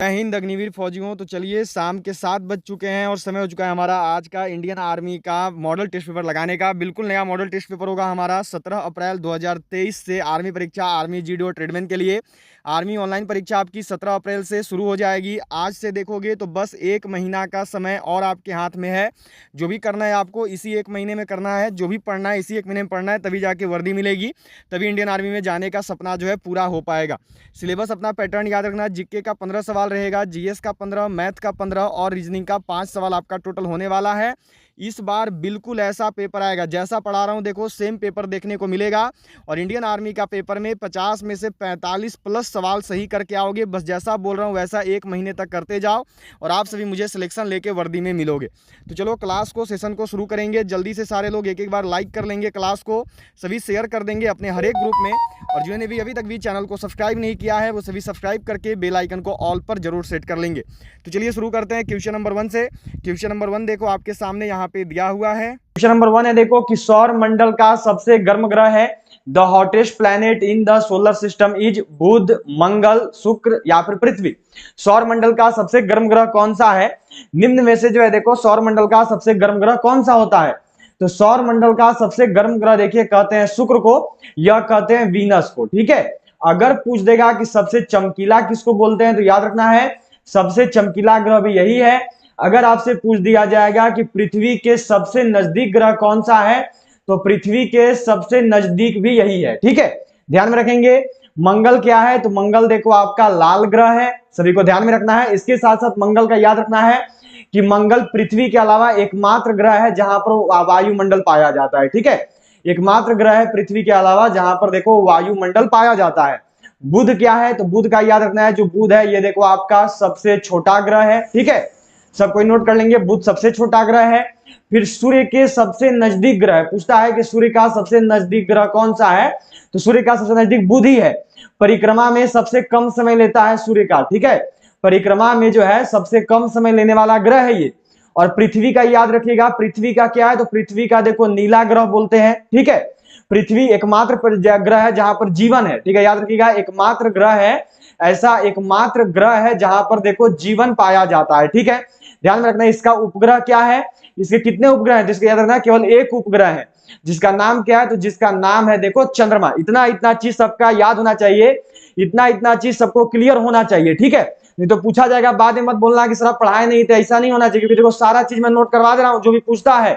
जय हिंद अग्निवीर फौजियों। तो चलिए, शाम के 7 बज चुके हैं और समय हो चुका है हमारा आज का इंडियन आर्मी का मॉडल टेस्ट पेपर लगाने का। बिल्कुल नया मॉडल टेस्ट पेपर होगा हमारा 17 अप्रैल 2023 से। आर्मी परीक्षा, आर्मी जीडी ट्रेडमैन के लिए आर्मी ऑनलाइन परीक्षा आपकी 17 अप्रैल से शुरू हो जाएगी। आज से देखोगे तो बस 1 महीना का समय और आपके हाथ में है। जो भी करना है आपको इसी 1 महीने में करना है, जो भी पढ़ना है इसी 1 महीने में पढ़ना है, तभी जाके वर्दी मिलेगी, तभी इंडियन आर्मी में जाने का सपना जो है पूरा हो पाएगा। सिलेबस अपना पैटर्न याद रखना। जीके का 15 सवाल रहेगा, जीएस का 15, मैथ का 15 और रीजनिंग का 5 सवाल आपका टोटल होने वाला है। इस बार बिल्कुल ऐसा पेपर आएगा जैसा पढ़ा रहा हूँ, देखो सेम पेपर देखने को मिलेगा। और इंडियन आर्मी का पेपर में 50 में से 45 प्लस सवाल सही करके आओगे। बस जैसा बोल रहा हूँ वैसा 1 महीने तक करते जाओ और आप सभी मुझे सिलेक्शन लेके वर्दी में मिलोगे। तो चलो क्लास को, सेशन को शुरू करेंगे। जल्दी से सारे लोग एक एक बार लाइक कर लेंगे, क्लास को सभी शेयर कर देंगे अपने हर एक ग्रुप में। और जिन्होंने भी अभी तक भी चैनल को सब्सक्राइब नहीं किया है वो सभी सब्सक्राइब करके बेल आइकन को ऑल पर जरूर सेट कर लेंगे। तो चलिए शुरू करते हैं क्वेश्चन नंबर 1 से। क्वेश्चन नंबर 1 देखो आपके सामने यहाँ पे दिया हुआ है। क्वेश्चन नंबर 1 है, देखो कि सौर मंडल का सबसे गर्म ग्रह है। The hottest planet in the solar system is Budh, Mangal, Shukra या फिर पृथ्वी। सौर मंडल का सबसे गर्म ग्रह कौन सा है? निम्न में से जो है देखो सौर मंडल का सबसे गर्म ग्रह कौन सा होता है? तो सौर मंडल का सबसे गर्म ग्रह देखिए कहते हैं शुक्र को, या कहते हैं वीनस को। ठीक है, अगर पूछ देगा कि सबसे चमकीला किसको बोलते हैं तो याद रखना है सबसे चमकीला ग्रह भी यही है। अगर आपसे पूछ दिया जाएगा कि पृथ्वी के सबसे नजदीक ग्रह कौन सा है तो पृथ्वी के सबसे नजदीक भी यही है। ठीक है, ध्यान में रखेंगे। मंगल क्या है? तो मंगल देखो आपका लाल ग्रह है, सभी को ध्यान में रखना है। इसके साथ साथ मंगल का याद रखना है कि मंगल पृथ्वी के अलावा एकमात्र ग्रह है जहां पर वायुमंडल पाया जाता है। ठीक है, एकमात्र ग्रह है पृथ्वी के अलावा जहां पर देखो वायुमंडल पाया जाता है। बुध क्या है? तो बुध का याद रखना है, जो बुध है ये देखो आपका सबसे छोटा ग्रह है। ठीक है, सब कोई नोट कर लेंगे, बुध सबसे छोटा ग्रह है। फिर सूर्य के सबसे नजदीक ग्रह पूछता है कि सूर्य का सबसे नजदीक ग्रह कौन सा है? तो सूर्य का सबसे नजदीक बुध ही है। परिक्रमा में सबसे कम समय लेता है सूर्य का। ठीक है, परिक्रमा में जो है सबसे कम समय लेने वाला ग्रह है ये। और पृथ्वी का याद रखिएगा, पृथ्वी का क्या है? तो पृथ्वी का देखो नीला ग्रह बोलते हैं। ठीक है, पृथ्वी एकमात्र ग्रह है जहां पर जीवन है। ठीक है, याद रखिएगा एकमात्र ग्रह है, ऐसा एकमात्र ग्रह है जहां पर देखो जीवन पाया जाता है। ठीक है, ध्यान में रखना। इसका उपग्रह क्या है? इसके कितने उपग्रह हैं? जिसका याद रखना केवल एक उपग्रह है, जिसका नाम क्या है? तो जिसका नाम है देखो चंद्रमा। इतना इतना चीज सबका याद होना चाहिए, इतना इतना चीज सबको क्लियर होना चाहिए। ठीक है, नहीं तो पूछा जाएगा बाद में मत बोलना कि सर आप पढ़ाए नहीं थे, ऐसा नहीं होना चाहिए। क्योंकि देखो सारा चीज मैं नोट करवा दे रहा हूं, जो भी पूछता है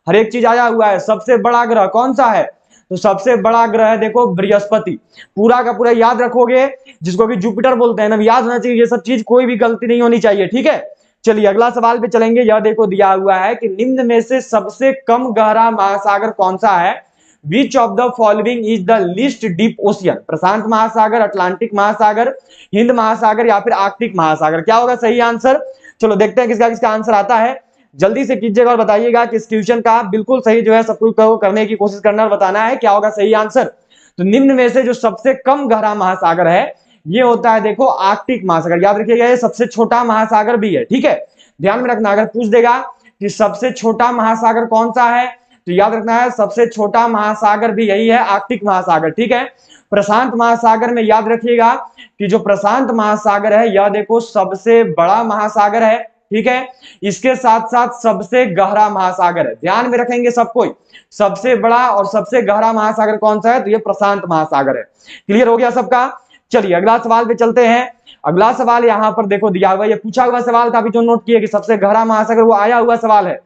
हर एक चीज आया हुआ है। सबसे बड़ा ग्रह कौन सा है? तो सबसे बड़ा ग्रह है देखो बृहस्पति। पूरा का पूरा याद रखोगे, जिसको कि जुपिटर बोलते हैं ना, याद होना चाहिए ये सब चीज, कोई भी गलती नहीं होनी चाहिए। ठीक है, चलिए अगला सवाल पे चलेंगे। यह देखो दिया हुआ है कि निम्न में से सबसे कम गहरा महासागर कौन सा है? Which of the following is the least deep ocean? प्रशांत महासागर, अटलांटिक महासागर, हिंद महासागर या फिर आर्कटिक महासागर? क्या होगा सही आंसर? चलो देखते हैं किसका किसका आंसर आता है। जल्दी से कीजिएगा और बताइएगा कि इस क्वेश्चन का बिल्कुल सही जो है सब कुछ करने की कोशिश करना और बताना है क्या होगा सही आंसर। तो निम्न में से जो सबसे कम गहरा महासागर है ये होता है देखो आर्कटिक महासागर। याद रखिएगा ये सबसे छोटा महासागर भी है। ठीक है, ध्यान में रखना। अगर पूछ देगा कि सबसे छोटा महासागर कौन सा है तो याद रखना है सबसे छोटा महासागर भी यही है, आर्कटिक महासागर। ठीक है, प्रशांत महासागर में याद रखिएगा कि जो प्रशांत महासागर है यह देखो सबसे बड़ा महासागर है। ठीक है, इसके साथ साथ सबसे गहरा महासागर है। ध्यान में रखेंगे सब कोई, सबसे बड़ा और सबसे गहरा महासागर कौन सा है? तो ये प्रशांत महासागर है। क्लियर हो गया सबका? चलिए अगला सवाल पे चलते हैं। अगला सवाल यहां पर देखो दिया हुआ, ये पूछा हुआ सवाल था अभी जो नोट किए कि सबसे गहरा महासागर, वो आया हुआ सवाल है।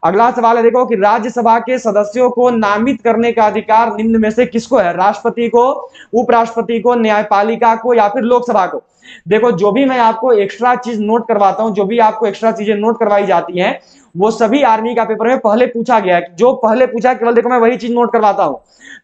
अगला सवाल है देखो कि राज्यसभा के सदस्यों को नामित करने का अधिकार निम्न में से किसको है? राष्ट्रपति को, उपराष्ट्रपति को, न्यायपालिका को या फिर लोकसभा को? देखो जो भी मैं आपको एक्स्ट्रा चीज नोट करवाता हूं, जो भी आपको एक्स्ट्रा चीजें नोट करवाई जाती हैं वो सभी आर्मी का पेपर में पहले पूछा गया है। जो पहले पूछा केवल देखो मैं वही चीज नोट करवाता हूं,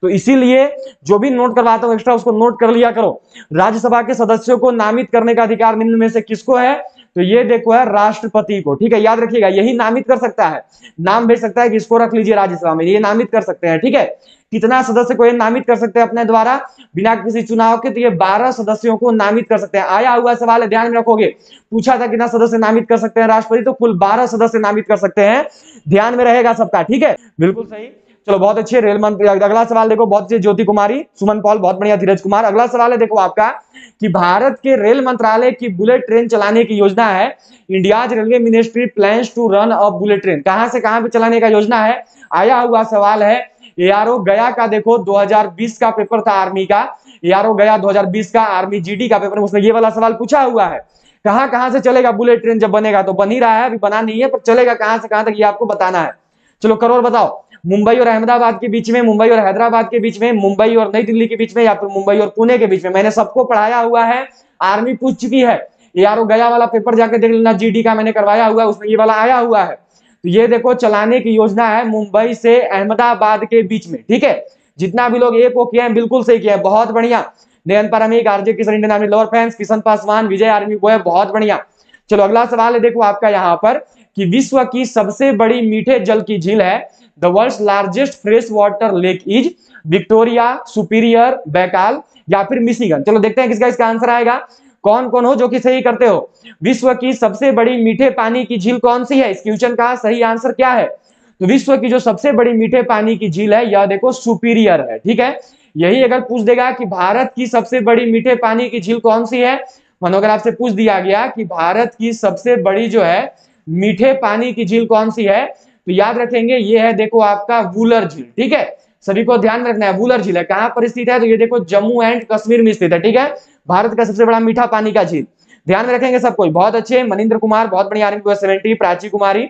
तो इसीलिए जो भी नोट करवाता हूं एक्स्ट्रा उसको नोट कर लिया करो। राज्यसभा के सदस्यों को नामित करने का अधिकार निम्न में से किसको है? तो ये देखो है राष्ट्रपति को। ठीक है, याद रखिएगा यही नामित कर सकता है, नाम भेज सकता है कि इसको रख लीजिए राज्यसभा में, ये नामित कर सकते हैं। ठीक है, कितना सदस्य को ये नामित कर सकते हैं अपने द्वारा बिना किसी चुनाव के? तो ये 12 सदस्यों को नामित कर सकते हैं। आया हुआ सवाल है, ध्यान में रखोगे। पूछा था कितना सदस्य नामित कर सकते हैं राष्ट्रपति, तो कुल 12 सदस्य नामित कर सकते हैं। ध्यान में रहेगा सबका। ठीक है, बिल्कुल सही। चलो बहुत अच्छे। रेल मंत्री, अगला सवाल देखो, बहुत अच्छे ज्योति कुमारी, सुमन पॉल, बहुत बढ़िया धीरज कुमार। अगला सवाल है देखो आपका कि भारत के रेल मंत्रालय की बुलेट ट्रेन चलाने की योजना है। India's railway ministry plans to run a bullet train, कहां से कहां पे चलाने का योजना है, आया हुआ सवाल है। एआरओ गया का देखो 2020 का पेपर था आर्मी का, एआरओ गया 2020 का आर्मी जीडी का पेपर, उसमें ये वाला सवाल पूछा हुआ है। कहां कहां से चलेगा बुलेट ट्रेन, जब बनेगा तो बन ही रहा है, अभी बना नहीं है, पर चलेगा कहां से कहां तक ये आपको बताना है। चलो करो और बताओ, मुंबई और अहमदाबाद के बीच में, मुंबई और हैदराबाद के बीच में, मुंबई और नई दिल्ली के बीच में, या फिर मुंबई और पुणे के बीच में। मैंने सबको पढ़ाया हुआ है, आर्मी पूछ चुकी है। एआरओ गया वाला पेपर जाके देख लेना, जीडी का मैंने करवाया हुआ है, उसमें ये वाला आया हुआ है। तो ये देखो चलाने की योजना है मुंबई से अहमदाबाद के बीच में, ठीक है। जितना भी लोग ए को किए हैं बिल्कुल सही किए हैं, बहुत बढ़िया। Nayan Parmeek, RJ Kishan, Indian army lover fans, Kishan Paswan, Vijay army boy, बहुत बढ़िया। चलो अगला सवाल है देखो आपका यहाँ पर कि विश्व की सबसे बड़ी मीठे जल की झील है, the world's largest fresh water lake is Victoria, Superior, Baikal या फिर मिशिगन। चलो देखते हैं किसका इसका आंसर आएगा। कौन कौन हो जो कि सही करते हो। विश्व की सबसे बड़ी मीठे पानी की झील कौन सी है, इस क्वेश्चन का सही आंसर क्या है। तो विश्व की जो सबसे बड़ी मीठे पानी की झील है यह देखो सुपीरियर है, ठीक है। यही अगर पूछ देगा कि भारत की सबसे बड़ी मीठे पानी की झील कौन सी है, मानो अगर आपसे पूछ दिया गया कि भारत की सबसे बड़ी जो है मीठे पानी की झील कौन सी है, तो याद रखेंगे ये है देखो आपका वूलर झील, ठीक है। सभी को ध्यान रखना है, वूलर झील है, कहां पर स्थित है, तो ये देखो जम्मू एंड कश्मीर में स्थित है, ठीक है। भारत का सबसे बड़ा मीठा पानी का झील, ध्यान में रखेंगे सब कोई। बहुत अच्छे, मनिंद्र कुमार, बहुत बढ़िया, आर्मी 70, प्राची कुमारी,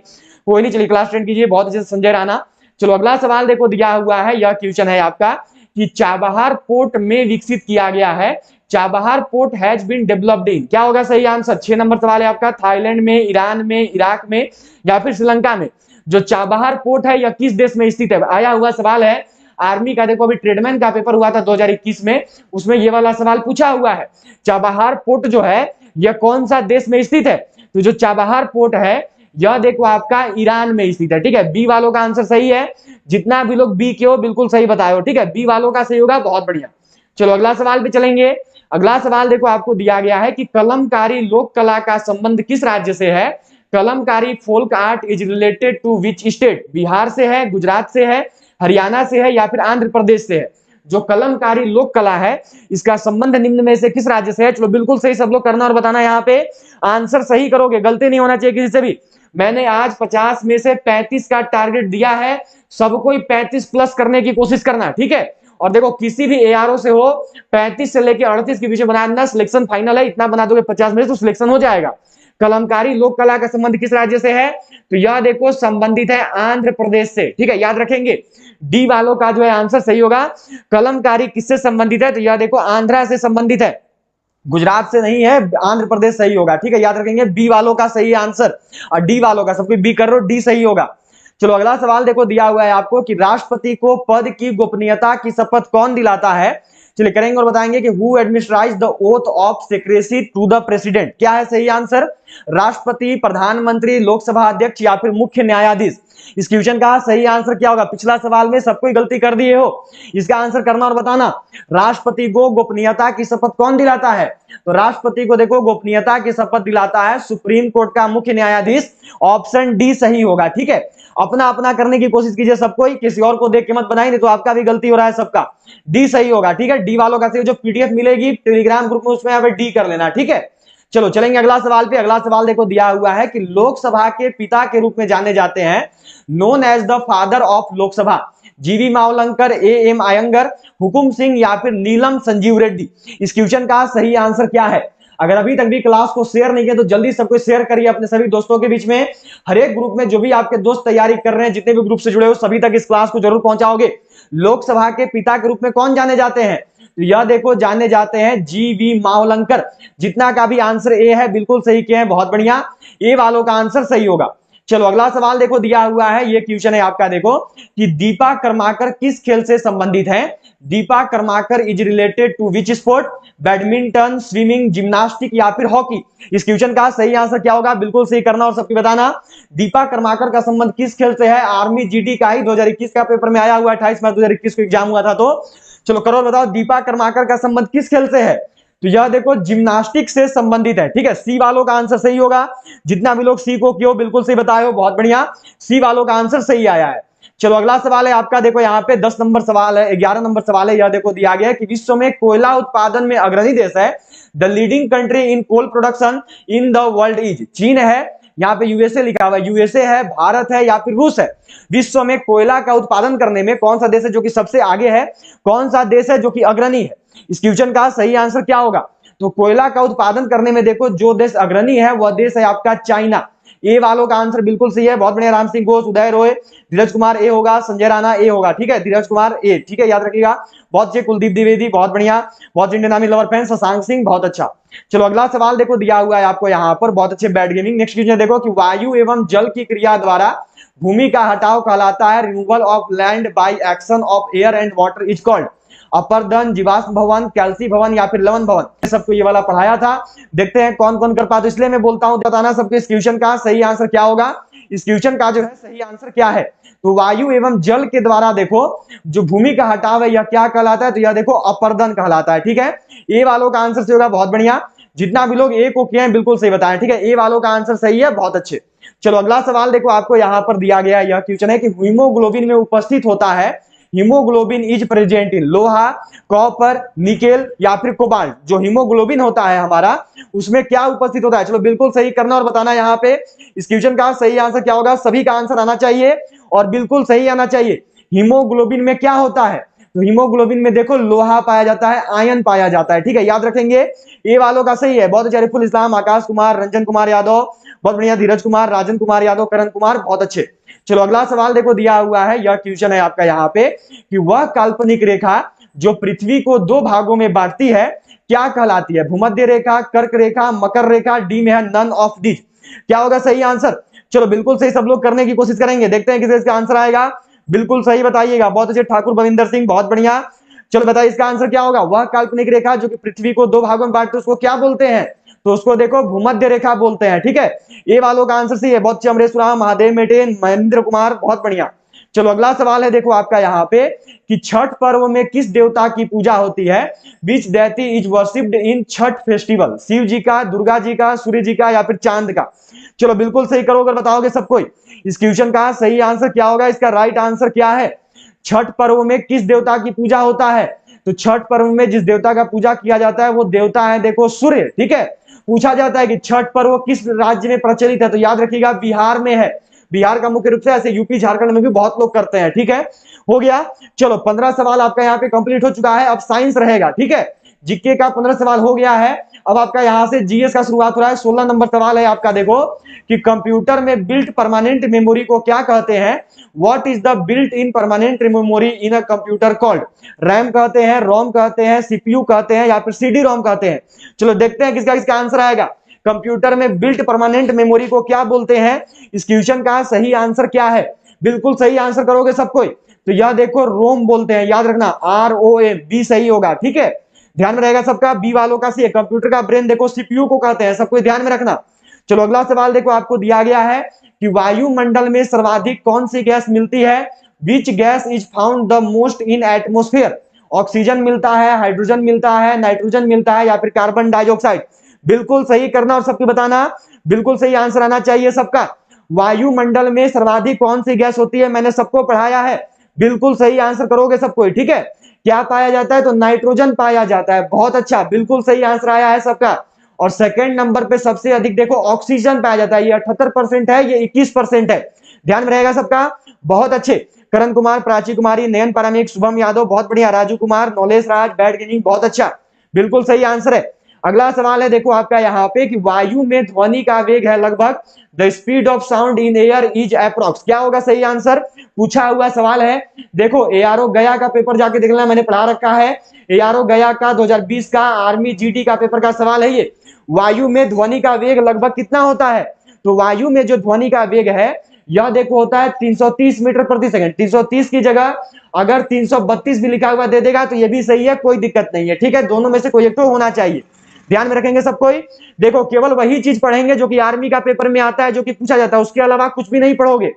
कोई नहीं, चलिए क्लास 10 कीजिए, बहुत अच्छे। संजय राणा। चलो अगला सवाल देखो दिया हुआ है, यह क्वेश्चन है आपका कि चाबहार पोर्ट में विकसित किया गया है, Chabahar port has been developed in, क्या होगा सही आंसर। 6 नंबर सवाल है आपका, थाईलैंड में, ईरान में, इराक में या फिर श्रीलंका में। जो चाबहार पोर्ट है यह किस देश में स्थित है, आया हुआ सवाल है आर्मी का। देखो अभी ट्रेडमैन का पेपर हुआ था 2021 में, उसमें ये वाला सवाल पूछा हुआ है, चाबहार पोर्ट जो है यह कौन सा देश में स्थित है। तो जो चाबहार पोर्ट है यह देखो आपका ईरान में स्थित है, ठीक है। बी वालों का आंसर सही है, जितना भी लोग बी के हो बिल्कुल सही बताए हो, ठीक है। बी वालों का सही होगा, बहुत बढ़िया। चलो अगला सवाल पे चलेंगे। अगला सवाल देखो आपको दिया गया है कि कलमकारी लोक कला का संबंध किस राज्य से है। Kalamkari folk art is related to which state, Bihar से है, गुजरात से है, हरियाणा से है या फिर आंध्र प्रदेश से है। जो कलमकारी लोक कला है इसका संबंध निम्न में से किस राज्य से है। चलो बिल्कुल सही सब लोग करना और बताना, यहाँ पे आंसर सही करोगे, गलती नहीं होना चाहिए किसी से भी। मैंने आज 50 में से 35 का टारगेट दिया है, सबको 35 प्लस करने की कोशिश करना, ठीक है। और देखो किसी भी एआरओ से हो 35 से लेकर 38 के बीच बनाना, सिलेक्शन फाइनल है, इतना बना दोगे 50 में से तो सिलेक्शन हो जाएगा। कलमकारी लोक कला का संबंध किस राज्य से है, तो यह देखो संबंधित है आंध्र प्रदेश से, ठीक है, याद रखेंगे। डी वालों का जो है आंसर सही होगा। कलमकारी किससे संबंधित है, तो यह देखो आंध्रा से संबंधित है, गुजरात से नहीं है, आंध्र प्रदेश सही होगा, ठीक है, याद रखेंगे। बी वालों का सही आंसर, और डी वालों का, सबको बी कर रहे हो, डी सही होगा। चलो अगला सवाल देखो दिया हुआ है आपको कि राष्ट्रपति को पद की गोपनीयता की शपथ कौन दिलाता है। चलिए करेंगे और बताएंगे कि who administers the oath of secrecy to the president, क्या है सही आंसर। राष्ट्रपति, प्रधानमंत्री, लोकसभा अध्यक्ष या फिर मुख्य न्यायाधीश। इस क्वेश्चन का सही आंसर क्या होगा। पिछला सवाल में सबको गलती कर दिए हो, इसका आंसर करना और बताना। राष्ट्रपति को गोपनीयता की शपथ कौन दिलाता है, तो राष्ट्रपति को देखो गोपनीयता की शपथ दिलाता है सुप्रीम कोर्ट का मुख्य न्यायाधीश। ऑप्शन डी सही होगा, ठीक है। अपना अपना करने की कोशिश कीजिए सब कोई, किसी और को देख के मत बनाइए, नहीं तो आपका भी गलती हो रहा है सबका। डी सही होगा, ठीक है। डी वालों का सही, जो पीडीएफ मिलेगी टेलीग्राम ग्रुप में उसमें यहाँ पे डी कर लेना, ठीक है। चलो चलेंगे अगला सवाल पे। अगला सवाल देखो दिया हुआ है कि लोकसभा के पिता के रूप में जाने जाते हैं, known as the father of Lok Sabha, G V Mavalankar, A M Ayyangar, Hukam Singh या फिर नीलम संजीव रेड्डी। इस क्वेश्चन का सही आंसर क्या है। अगर अभी तक भी क्लास को शेयर नहीं किया तो जल्दी सबको शेयर करिए अपने सभी दोस्तों के बीच में। हर एक ग्रुप में जो भी आपके दोस्त तैयारी कर रहे हैं, जितने भी ग्रुप से जुड़े हो, सभी तक इस क्लास को जरूर पहुंचाओगे। लोकसभा के पिता के रूप में कौन जाने जाते हैं, तो यह देखो जाने जाते हैं जीवी मावलंकर। जितना का भी आंसर ए है बिल्कुल सही किए हैं, बहुत बढ़िया, ए वालों का आंसर सही होगा। चलो अगला सवाल देखो दिया हुआ है, ये क्वेश्चन है आपका देखो कि दीपा कर्माकर किस खेल से संबंधित है। Dipa Karmakar is related to which sport, badminton, swimming, gymnastic या फिर हॉकी। इस क्वेश्चन का सही आंसर क्या होगा, बिल्कुल सही करना और सबकी बताना। दीपा कर्माकर का संबंध किस खेल से है, आर्मी जीडी का ही 2021 का पेपर में आया हुआ, 28 मार्च 2021 को एग्जाम हुआ था। तो चलो करो बताओ, दीपा कर्माकर का संबंध किस खेल से है, तो यह देखो जिम्नास्टिक से संबंधित है, ठीक है। सी वालों का आंसर सही होगा, जितना भी लोग सी को क्यों बिल्कुल सही बताए हो, बहुत बढ़िया, सी वालों का आंसर सही आया है। चलो अगला सवाल है आपका, देखो यहाँ पे 10 नंबर सवाल है, 11 नंबर सवाल है। यह देखो दिया गया है कि विश्व में कोयला उत्पादन में अग्रणी देश है। The leading country in coal production in the world is. चीन है, यहाँ पे यूएसए लिखा हुआ है, यूएसए है, भारत है या फिर रूस है। विश्व में कोयला का उत्पादन करने में कौन सा देश है जो कि सबसे आगे है, कौन सा देश है जो कि अग्रणी है। इस क्वेश्चन का सही आंसर क्या होगा? तो कोयला का उत्पादन करने में देखो जो देश अग्रणी है वह देश है आपका चाइना। ए वालों का आंसर बिल्कुल सही है, बहुत बढ़िया। राम सिंह घोष, उदय रोय, धीरज कुमार ए होगा, संजय राणा ए होगा, ठीक है, धीरज कुमार ए, ठीक है, याद रखिएगा। बहुत अच्छे, कुलदीप द्विवेदी बहुत बढ़िया, बहुत Indian army lover fan, Shashank Singh बहुत अच्छा। चलो अगला सवाल देखो दिया हुआ है आपको यहाँ पर, बहुत अच्छे, बैड गेमिंग। नेक्स्ट क्वेश्चन देखो कि वायु एवं जल की क्रिया द्वारा भूमि का हटाव कहलाता है removal of land by action of air and water is called. अपर्दन, जीवाश्म भवन, कैल्सी भवन या फिर लवण भवन। सबको ये वाला पढ़ाया था, देखते हैं कौन कौन कर पाते, इसलिए मैं बोलता हूं बताना सबको इस क्वेश्चन का सही आंसर क्या होगा। इस क्वेश्चन का जो है सही आंसर क्या है, तो वायु एवं जल के द्वारा देखो जो भूमि का हटाव है यह क्या कहलाता है, तो यह देखो अपर्दन कहलाता है, ठीक है। ए वालों का आंसर सही होगा, बहुत बढ़िया। जितना भी लोग ए को किए हैं बिल्कुल सही बताएं, ठीक है, ए वालों का आंसर सही है, बहुत अच्छे। चलो अगला सवाल देखो आपको यहाँ पर दिया गया है, यह क्वेश्चन है कि हीमोग्लोबिन में उपस्थित होता है, हीमोग्लोबिन इज प्रेजेंट इन लोहा, कॉपर, निकेल या फिर कोबाल्ट। जो हीमोग्लोबिन होता है हमारा उसमें क्या उपस्थित होता है, चलो बिल्कुल सही करना और बताना यहाँ पे। इस क्वेश्चन का सही आंसर क्या होगा, सभी का आंसर आना चाहिए और बिल्कुल सही आना चाहिए। हीमोग्लोबिन में क्या होता है, तो हीमोग्लोबिन में देखो लोहा पाया जाता है, आयन पाया जाता है, ठीक है, याद रखेंगे। ये वालों का सही है, बहुत अच्छे, रिफुल इस्लाम, आकाश कुमार, रंजन कुमार यादव बहुत बढ़िया, धीरज कुमार, राजन कुमार यादव, करण कुमार बहुत अच्छे। चलो अगला सवाल देखो दिया हुआ है, यह क्वेश्चन है आपका यहाँ पे कि वह काल्पनिक रेखा जो पृथ्वी को दो भागों में बांटती है क्या कहलाती है, भूमध्य रेखा, कर्क रेखा, मकर रेखा, डी में है नन ऑफ दिस। क्या होगा सही आंसर, चलो बिल्कुल सही सब लोग करने की कोशिश करेंगे, देखते हैं किसे इसका आंसर आएगा, बिल्कुल सही बताइएगा, बहुत अच्छे, ठाकुर बविंदर सिंह बहुत बढ़िया। चलो बताइए इसका आंसर क्या होगा, वह काल्पनिक रेखा जो कि पृथ्वी को दो भागों में बांटती है उसको क्या बोलते हैं, तो उसको देखो भूमध्य रेखा बोलते हैं, ठीक है। ये वालों का आंसर सही है, बहुत अमरेश राम, महादेव मेटे, महेंद्र कुमार बहुत बढ़िया। चलो अगला सवाल है देखो आपका यहाँ पे कि छठ पर्व में किस देवता की पूजा होती है, which deity is worshipped in Chhath festival, Shiv ji का, दुर्गा जी का, सूर्य जी का या फिर चांद का। चलो बिल्कुल सही करोगे, बताओगे सब कोई। इस क्वेश्चन का सही आंसर क्या होगा, इसका राइट आंसर क्या है, छठ पर्व में किस देवता की पूजा होता है, तो छठ पर्व में जिस देवता का पूजा किया जाता है वो देवता है देखो सूर्य, ठीक है। पूछा जाता है कि छठ पर्व किस राज्य में प्रचलित है, तो याद रखिएगा बिहार में है, बिहार का मुख्य रूप से, ऐसे यूपी झारखंड में भी बहुत लोग करते हैं, ठीक है, हो गया। चलो 15 सवाल आपका यहाँ पे कंप्लीट हो चुका है, अब साइंस रहेगा, ठीक है। जीके का 15 सवाल हो गया है, अब आपका यहाँ से जीएस का शुरुआत हो रहा है। 16 नंबर सवाल है आपका, देखो कि कंप्यूटर में बिल्ट परमानेंट मेमोरी को क्या कहते हैं, what is the built in permanent memory in a computer called, RAM कहते हैं, रोम कहते हैं, सीपीयू कहते हैं या फिर सीडी रोम कहते हैं। चलो देखते हैं किसका किसका आंसर आएगा। कंप्यूटर में बिल्ट परमानेंट मेमोरी को क्या बोलते हैं, इस क्वेश्चन का सही आंसर क्या है, बिल्कुल सही आंसर करोगे सब कोई, तो यह देखो रोम बोलते हैं, याद रखना ROM, बी सही होगा, ठीक है, ध्यान में रहेगा सबका। बी वालों का सी है, कंप्यूटर का ब्रेन देखो सीपीयू को कहते हैं, सबको ध्यान में रखना। चलो अगला सवाल देखो आपको दिया गया है कि वायुमंडल में सर्वाधिक कौन सी गैस मिलती है, which gas is found the most in atmosphere, oxygen मिलता है, हाइड्रोजन मिलता है, नाइट्रोजन मिलता है या फिर कार्बन डाइऑक्साइड। बिल्कुल सही करना और सबको बताना, बिल्कुल सही आंसर आना चाहिए सबका। वायुमंडल में सर्वाधिक कौन सी गैस होती है, मैंने सबको पढ़ाया है, बिल्कुल सही आंसर करोगे सब कोई, ठीक है। क्या पाया जाता है, तो नाइट्रोजन पाया जाता है, बहुत अच्छा, बिल्कुल सही आंसर आया है सबका। और सेकंड नंबर पे सबसे अधिक देखो ऑक्सीजन पाया जाता है, ये 78% है, ये 21% है, ध्यान में रहेगा सबका, बहुत अच्छे। करण कुमार, प्राची कुमारी, नयन पारामिक, शुभम यादव बहुत बढ़िया, राजू कुमार, नॉलेज राज, बैड गेमिंग बहुत अच्छा, बिल्कुल सही आंसर है। अगला सवाल है देखो आपका यहाँ पे कि वायु में ध्वनि का वेग है लगभग, the speed of sound in air is approx, क्या होगा सही आंसर, पूछा हुआ सवाल है। देखो एआरओ गया का पेपर जाके देख लेना, मैंने पढ़ा रखा है, एआरओ गया का 2020 का आर्मी जीडी का पेपर का सवाल है ये। वायु में ध्वनि का वेग लगभग कितना होता है, तो वायु में जो ध्वनि का वेग है यह देखो होता है 330 मीटर प्रति सेकंड। 330 की जगह अगर 332 भी लिखा हुआ दे देगा तो ये भी सही है, कोई दिक्कत नहीं है, ठीक है, दोनों में से कोई एक तो होना चाहिए, ध्यान में रखेंगे सब कोई। देखो केवल वही चीज पढ़ेंगे जो कि आर्मी का पेपर में आता है, जो कि पूछा जाता है, उसके अलावा कुछ भी नहीं पढ़ोगे।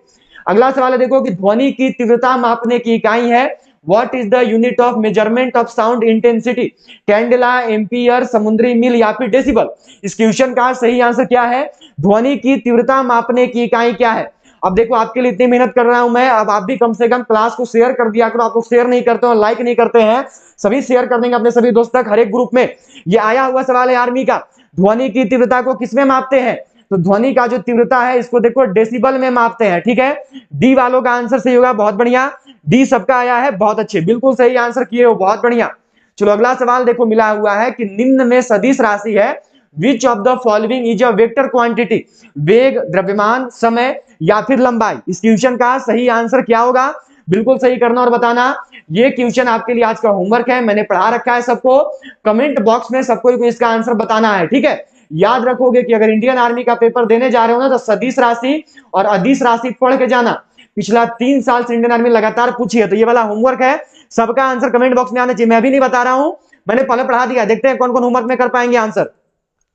अगला सवाल है देखो कि ध्वनि की तीव्रता मापने की इकाई है, what is the unit of measurement of sound intensity, candela, ampere, समुद्री मील या फिर डेसिबल। इस क्वेश्चन का सही आंसर क्या है, ध्वनि की तीव्रता मापने की इकाई क्या है। अब देखो आपके लिए इतनी मेहनत कर रहा हूं मैं, अब आप भी कम से कम क्लास को शेयर कर दिया करो। आप लोग शेयर नहीं करते हो, लाइक नहीं करते हैं, सभी शेयर कर देंगे अपने सभी दोस्त तक हर एक ग्रुप में। ये आया हुआ सवाल है आर्मी का, ध्वनि की तीव्रता को किसमें मापते हैं? तो ध्वनि का जो तीव्रता है इसको देखो डेसिबल में मापते हैं, ठीक है। डी वालों का आंसर सही होगा, बहुत बढ़िया, डी सबका आया है, बहुत अच्छे, बिल्कुल सही आंसर किए हो, बहुत बढ़िया। चलो अगला सवाल देखो मिला हुआ है कि निम्न में सदिश राशि है, which of the following is a vector quantity, वेग, द्रव्यमान, समय या फिर लंबाई। इस क्वेश्चन का सही आंसर क्या होगा? बिल्कुल सही करना और बताना। ये क्वेश्चन आपके लिए आज का होमवर्क है, मैंने पढ़ा रखा है सबको, कमेंट बॉक्स में सबको इसका आंसर बताना है, ठीक है। याद रखोगे कि अगर इंडियन आर्मी का पेपर देने जा रहे हो ना तो सदिश राशि और अदिश राशि पढ़ के जाना। पिछला 3 साल से इंडियन आर्मी लगातार पूछी है, तो ये वाला होमवर्क है, सबका आंसर कमेंट बॉक्स में आना चाहिए। मैं भी नहीं बता रहा हूं, मैंने पहले पढ़ा दिया, देखते हैं कौन कौन होमवर्क में कर पाएंगे आंसर।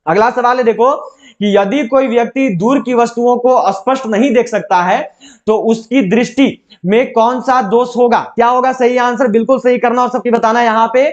अगला सवाल है देखो कि यदि कोई व्यक्ति दूर की वस्तुओं को स्पष्ट नहीं देख सकता है तो उसकी दृष्टि में कौन सा दोष होगा? क्या होगा सही आंसर? बिल्कुल सही करना और सबकी बताना यहां पे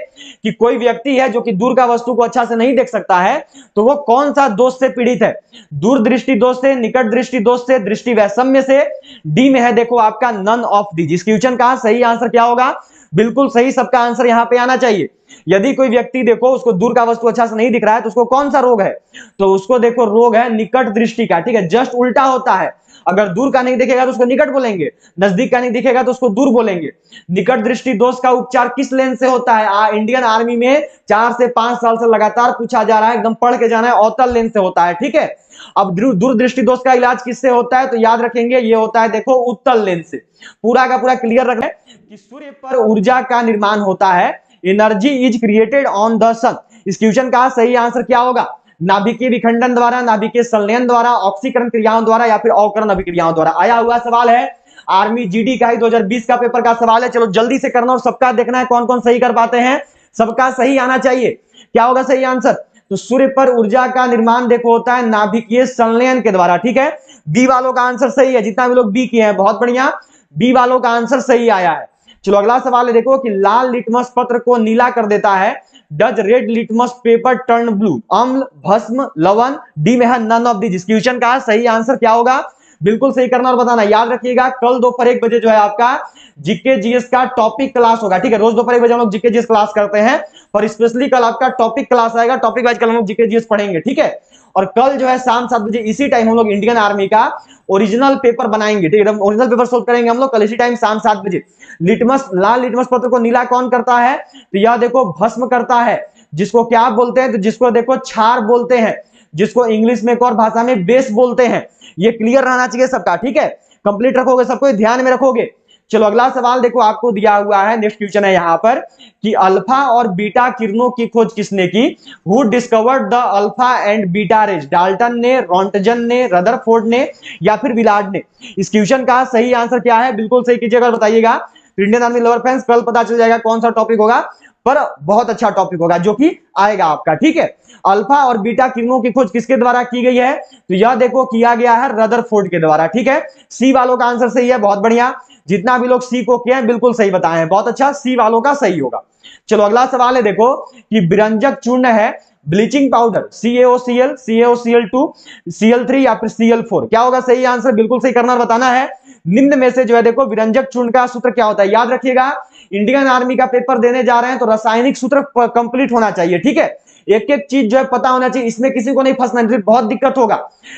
कि कोई व्यक्ति है जो कि दूर का वस्तु को अच्छा से नहीं देख सकता है तो वो कौन सा दोष से पीड़ित है? दूर दृष्टि दोष से, निकट दृष्टि दोष से, दृष्टि वैषम्य से। डी में है देखो आपका नन ऑफ दीज। इस क्वेश्चन का सही आंसर क्या होगा? बिल्कुल सही, सबका आंसर यहां पे आना चाहिए। यदि कोई व्यक्ति देखो उसको दूर का वस्तु अच्छा से नहीं दिख रहा है तो उसको कौन सा रोग है? तो उसको देखो रोग है निकट दृष्टि का, ठीक है। जस्ट उल्टा होता है, अगर दूर का नहीं दिखेगा तो उसको निकट बोलेंगे, नजदीक का नहीं दिखेगा तो उसको दूर बोलेंगे। निकट दृष्टि दोष का उपचार किस लेंस से होता है? इंडियन आर्मी में 4 से 5 साल से लगातार पूछा जा रहा है, एकदम पढ़ के जाना है, अवतल लेंस से होता है, ठीक है। अब दूरदृष्टि दोष का इलाज किससे होता है? तो याद रखेंगे ये होता है देखो उत्तल लेंस से। पूरा का पूरा क्लियर रखना है कि सूर्य पर ऊर्जा का निर्माण होता है, energy is created on the sun. इस क्वेश्चन का सही आंसर क्या होगा? नाभिकीय विखंडन द्वारा, नाभिकीय संलयन द्वारा, ऑक्सीकरण क्रियाओं द्वारा या फिर अवकरण अभिक्रियाओं द्वारा। आया हुआ सवाल है, आर्मी जीडी का ही 2020 का पेपर का सवाल है। चलो जल्दी से करना और सबका देखना है कौन कौन सही कर पाते हैं, सबका सही आना चाहिए। क्या होगा सही आंसर? तो सूर्य पर ऊर्जा का निर्माण देखो होता है नाभिकीय संलयन के द्वारा, ठीक है। बी वालों का आंसर सही है, जितना भी लोग बी किए हैं बहुत बढ़िया, बी वालों का आंसर सही आया है। चलो अगला सवाल है देखो कि लाल लिटमस पत्र को नीला कर देता है, does red litmus paper turn blue? अम्ल, भस्म, लवण। डी में है नन ऑफ दीज। क्वेश्चन का सही आंसर क्या होगा? बिल्कुल सही करना और बताना। याद रखिएगा कल दोपहर 1 बजे जो है आपका जीके जीएस का टॉपिक क्लास होगा, ठीक है। रोज दोपहर 1 बजे हम लोग जीके जीएस क्लास करते हैं, पर स्पेशली कल आपका टॉपिक क्लास आएगा, टॉपिक वाइज कल हम लोग जीके जीएस पढ़ेंगे, ठीक है। और कल जो है शाम 7 बजे इसी टाइम हम लोग इंडियन आर्मी का ओरिजिनल पेपर बनाएंगे, ठीक है। ओरिजिनल पेपर सोल्व करेंगे हम लोग कल इसी टाइम शाम 7 बजे। लिटमस, लाल लिटमस पत्र को नीला कौन करता है? तो यह देखो भस्म करता है, जिसको क्या बोलते हैं? तो जिसको देखो क्षार बोलते हैं, जिसको इंग्लिश में एक और भाषा में बेस बोलते हैं। ये क्लियर रहना चाहिए सबका, ठीक है। कंप्लीट रखोगे, सबको ध्यान में रखोगे। चलो अगला सवाल देखो आपको दिया हुआ है, नेक्स्ट क्वेश्चन है यहां पर कि अल्फा और बीटा किरणों की खोज किसने की? Who discovered the alpha and beta raise? Dalton ने, रोंटगन ने, रदरफोर्ड ने या फिर विलार्ड ने? इस क्वेश्चन का सही आंसर क्या है? बिल्कुल सही कीजिएगा, बताइएगा। इंडियन आर्मी लवर फैंस कल पता चल जाएगा कौन सा टॉपिक होगा, पर बहुत अच्छा टॉपिक होगा जो कि आएगा आपका, ठीक है। अल्फा और बीटा किरणों की खोज किसके द्वारा की गई है? तो यह देखो किया गया है रदरफोर्ड के द्वारा, ठीक है। सी वालों का आंसर सही है, बहुत बढ़िया। जितना भी लोग सी को किए हैं बिल्कुल सही बताए हैं, बहुत अच्छा, सी वालों का सही होगा। चलो अगला सवाल है देखो कि विरंजक चूर्ण है, bleaching powder, CaOCl, CaOCl2, Cl3 या फिर Cl4। क्या होगा सही आंसर? बिल्कुल सही करना और बताना है। निम्न में से जो है देखो विरंजक चूर्ण का सूत्र क्या होता है? याद रखिएगा इंडियन आर्मी का पेपर देने जा रहे हैं तो रासायनिक सूत्र कंप्लीट होना चाहिए, ठीक है। एक एक चीज जो है पता होना चाहिए, इसमें किसी को नहीं फंसना, बहुत दिक्कत होगा।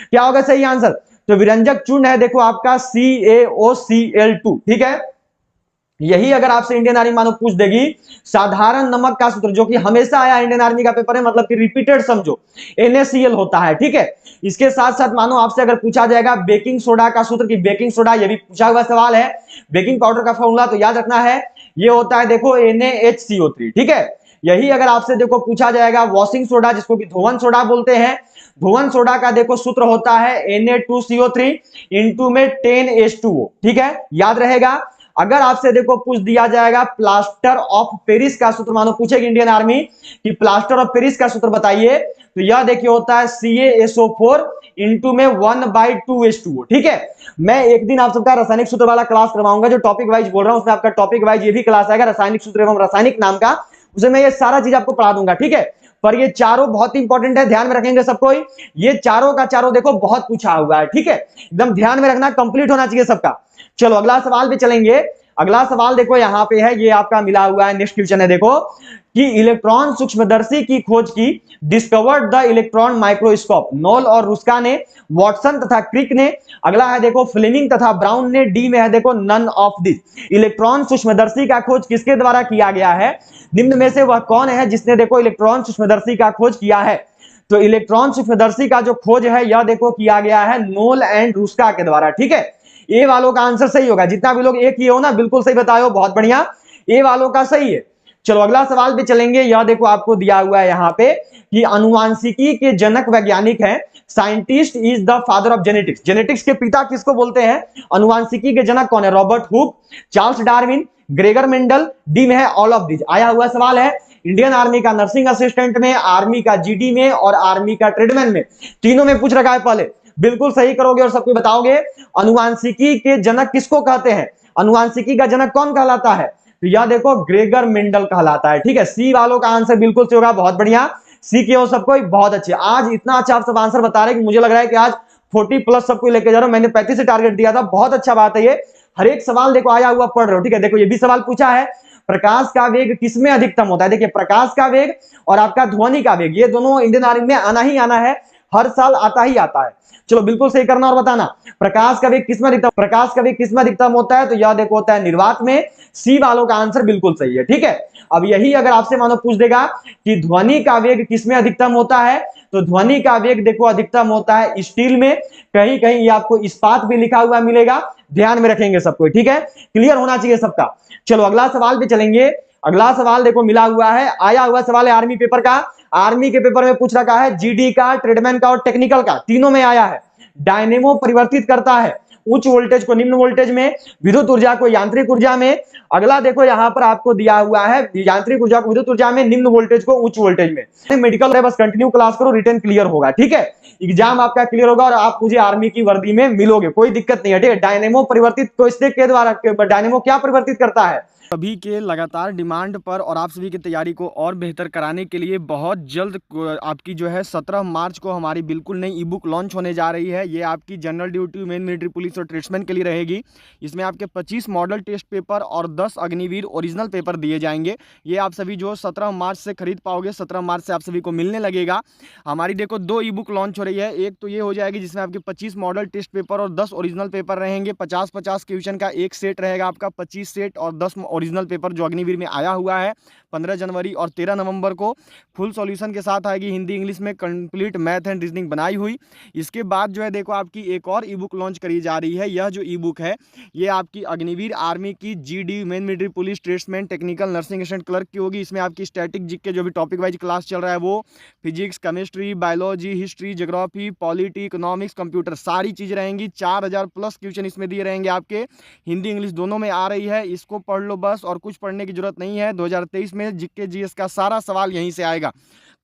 क्या होगा सही आंसर? तो विरंजक चूर्ण है देखो आपका CaOCl2, ठीक है। यही अगर आपसे इंडियन आर्मी मानो पूछ देगी साधारण नमक का सूत्र, जो कि हमेशा आया इंडियन आर्मी का पेपर है, मतलब कि रिपीटेड समझो, NaCl होता है, ठीक है। इसके साथ साथ मानो आपसे अगर पूछा जाएगा बेकिंग सोडा का सूत्र, कि बेकिंग सोडा, ये भी पूछा हुआ सवाल है। बेकिंग पाउडर का फॉर्मूला तो याद रखना है, ये होता है देखो NaHCO3, ठीक है। यही अगर आपसे देखो पूछा जाएगा वॉशिंग सोडा, जिसको कि धोवन सोडा बोलते हैं, धोवन सोडा का देखो सूत्र होता है Na2CO3 इंटू में 10H2O, ठीक है, याद रहेगा। अगर आपसे देखो पूछ दिया जाएगा प्लास्टर ऑफ पेरिस का सूत्र, मानो पूछेगी इंडियन आर्मी कि प्लास्टर ऑफ पेरिस का सूत्र बताइए, तो यह देखिए होता है CaSO4 इंटू में 1/2H2O, ठीक है। मैं एक दिन आप सबका रासायनिक सूत्र वाला क्लास करवाऊंगा, जो टॉपिक वाइज बोल रहा हूं उसमें आपका टॉपिक वाइज ये भी क्लास आएगा, रासायनिक सूत्र एवं रासायनिक नाम का, उसमें मैं ये सारा चीज आपको पढ़ा दूंगा, ठीक है। पर ये चारों बहुत इंपॉर्टेंट है, ध्यान में रखेंगे सबको। ये चारों का चारों देखो बहुत पूछा हुआ है, ठीक है, एकदम ध्यान में रखना, कंप्लीट होना चाहिए सबका। चलो अगला सवाल पे चलेंगे। अगला सवाल देखो यहां पे है, ये आपका मिला हुआ है, नेक्स्ट क्वेश्चन है देखो कि इलेक्ट्रॉन सूक्ष्मदर्शी की खोज की, discovered the electron microscope. Knoll और रुस्का ने, वॉटसन तथा क्रिक ने। अगला है देखो फ्लेमिंग तथा ब्राउन ने। डी में है देखो नन ऑफ दिस। इलेक्ट्रॉन सूक्ष्मदर्शी का खोज किसके द्वारा किया गया है? निम्न में से वह कौन है जिसने देखो इलेक्ट्रॉन सूक्ष्मदर्शी का खोज किया है? तो इलेक्ट्रॉन सूक्ष्मदर्शी का जो खोज है यह देखो किया गया है नोल एंड रुस्का के द्वारा, ठीक है। ए वालों का आंसर सही होगा, जितना भी लोग ए किए हो ना बिल्कुल सही बताओ, बहुत बढ़िया, ए वालों का सही है। चलो अगला सवाल पे चलेंगे। यह देखो आपको दिया हुआ है यहां पे कि अनुवांशिकी के जनक वैज्ञानिक हैं, scientist is the father of genetics. Genetics के पिता किसको बोलते हैं? अनुवांशिकी के जनक कौन है? Robert Hooke, Charles Darwin, Gregor Mendel. D में है ऑल ऑफ दिस। आया हुआ सवाल है इंडियन आर्मी का नर्सिंग असिस्टेंट में, आर्मी का जीडी में और आर्मी का ट्रेडमैन में, तीनों में पूछ रखा है पहले। बिल्कुल सही करोगे और सबको बताओगे। अनुवांशिकी के जनक किसको कहते हैं? अनुवांशिकी का जनक कौन कहलाता है? तो यह देखो ग्रेगर मेंडल कहलाता है, ठीक है। सी वालों का आंसर बिल्कुल सही होगा, बहुत बढ़िया, सी के हो सबको, बहुत अच्छे। आज इतना अच्छा आप सब आंसर बता रहे हैं कि मुझे लग रहा है कि आज 40 प्लस सबको लेके जा रहा हूं। मैंने 35 से टारगेट दिया था, बहुत अच्छा बात है ये। हर एक सवाल देखो आया हुआ पढ़ रहे हो, ठीक है। देखो ये भी सवाल पूछा है, प्रकाश का वेग किसमें अधिकतम होता है? देखिए प्रकाश का वेग और आपका ध्वनि का वेग, ये दोनों इंडियन आर्मी में आना ही आना है, हर साल आता ही आता है। चलो बिल्कुल सही करना और बताना, प्रकाश का वेग किसमें अधिकतम, प्रकाश का वेग किसमें अधिकतम होता है? तो यह देखो होता है निर्वात में। सी वालों का आंसर बिल्कुल सही है, ठीक है। अब यही अगर आपसे मानो पूछ देगा कि ध्वनि का वेग किसमें अधिकतम होता है, तो ध्वनि का वेग देखो अधिकतम होता है स्टील में। कहीं कहीं ये आपको इस्पात भी लिखा हुआ मिलेगा, ध्यान में रखेंगे सबको, ठीक है, क्लियर होना चाहिए सबका। चलो अगला सवाल पे चलेंगे। अगला सवाल देखो मिला हुआ है, आया हुआ सवाल है आर्मी पेपर का। आर्मी के पेपर में पूछ रखा है जीडी का, ट्रेडमैन का और टेक्निकल का, तीनों में आया है। डायनेमो परिवर्तित करता है उच्च वोल्टेज को निम्न वोल्टेज में, विद्युत ऊर्जा को यांत्रिक ऊर्जा में। अगला देखो यहां पर आपको दिया हुआ है यांत्रिक ऊर्जा को विद्युत ऊर्जा में, निम्न वोल्टेज को उच्च वोल्टेज में। मेडिकल है, बस कंटिन्यू क्लास करो, रिटर्न क्लियर होगा, ठीक है। एग्जाम आपका क्लियर होगा और आप मुझे आर्मी की वर्दी में मिलोगे, कोई दिक्कत नहीं है, ठीक है। डायनेमो परिवर्तित तो इसके के द्वारा, डायनेमो क्या परिवर्तित करता है? सभी के लगातार डिमांड पर और आप सभी की तैयारी को और बेहतर कराने के लिए बहुत जल्द आपकी जो है 17 मार्च को हमारी बिल्कुल नई ई बुक लॉन्च होने जा रही है। ये आपकी general duty, main military police और ट्रेड्समैन के लिए रहेगी। इसमें आपके 25 मॉडल टेस्ट पेपर और 10 अग्निवीर ओरिजिनल पेपर दिए जाएंगे। ये आप सभी जो 17 मार्च से खरीद पाओगे, 17 मार्च से आप सभी को मिलने लगेगा। हमारी देखो 2 ई बुक लॉन्च हो रही है। एक तो ये हो जाएगी जिसमें आपके 25 मॉडल टेस्ट पेपर और 10 ओरिजिनल पेपर रहेंगे। 50-50 क्वेश्चन का एक सेट रहेगा आपका, 25 सेट और 10 ओरिजिनल पेपर जो अग्निवीर में आया हुआ है। 15 जनवरी और 13 नवंबर को फुल सॉल्यूशन के साथ आएगी, हिंदी इंग्लिश में कंप्लीट मैथ एंड रीजनिंग बनाई हुई। इसके बाद जो है देखो आपकी एक और ई बुक लॉन्च करी जा रही है। यह जो ई बुक है ये आपकी अग्निवीर आर्मी की GD, main military police, tradesman, technical, nursing assistant clerk की होगी। इसमें आपकी स्टैटिक जिक के जो भी टॉपिक वाइज क्लास चल रहा है वो, physics, chemistry, biology, history, geography, polity, economics, computer, सारी चीज़ रहेंगी। 4000 प्लस क्वेश्चन इसमें दिए रहेंगे आपके, हिंदी इंग्लिश दोनों में आ रही है। इसको पढ़ लो बस, और कुछ पढ़ने की जरूरत नहीं है। 2023 में जीके जीएस का सारा सवाल यहीं से आएगा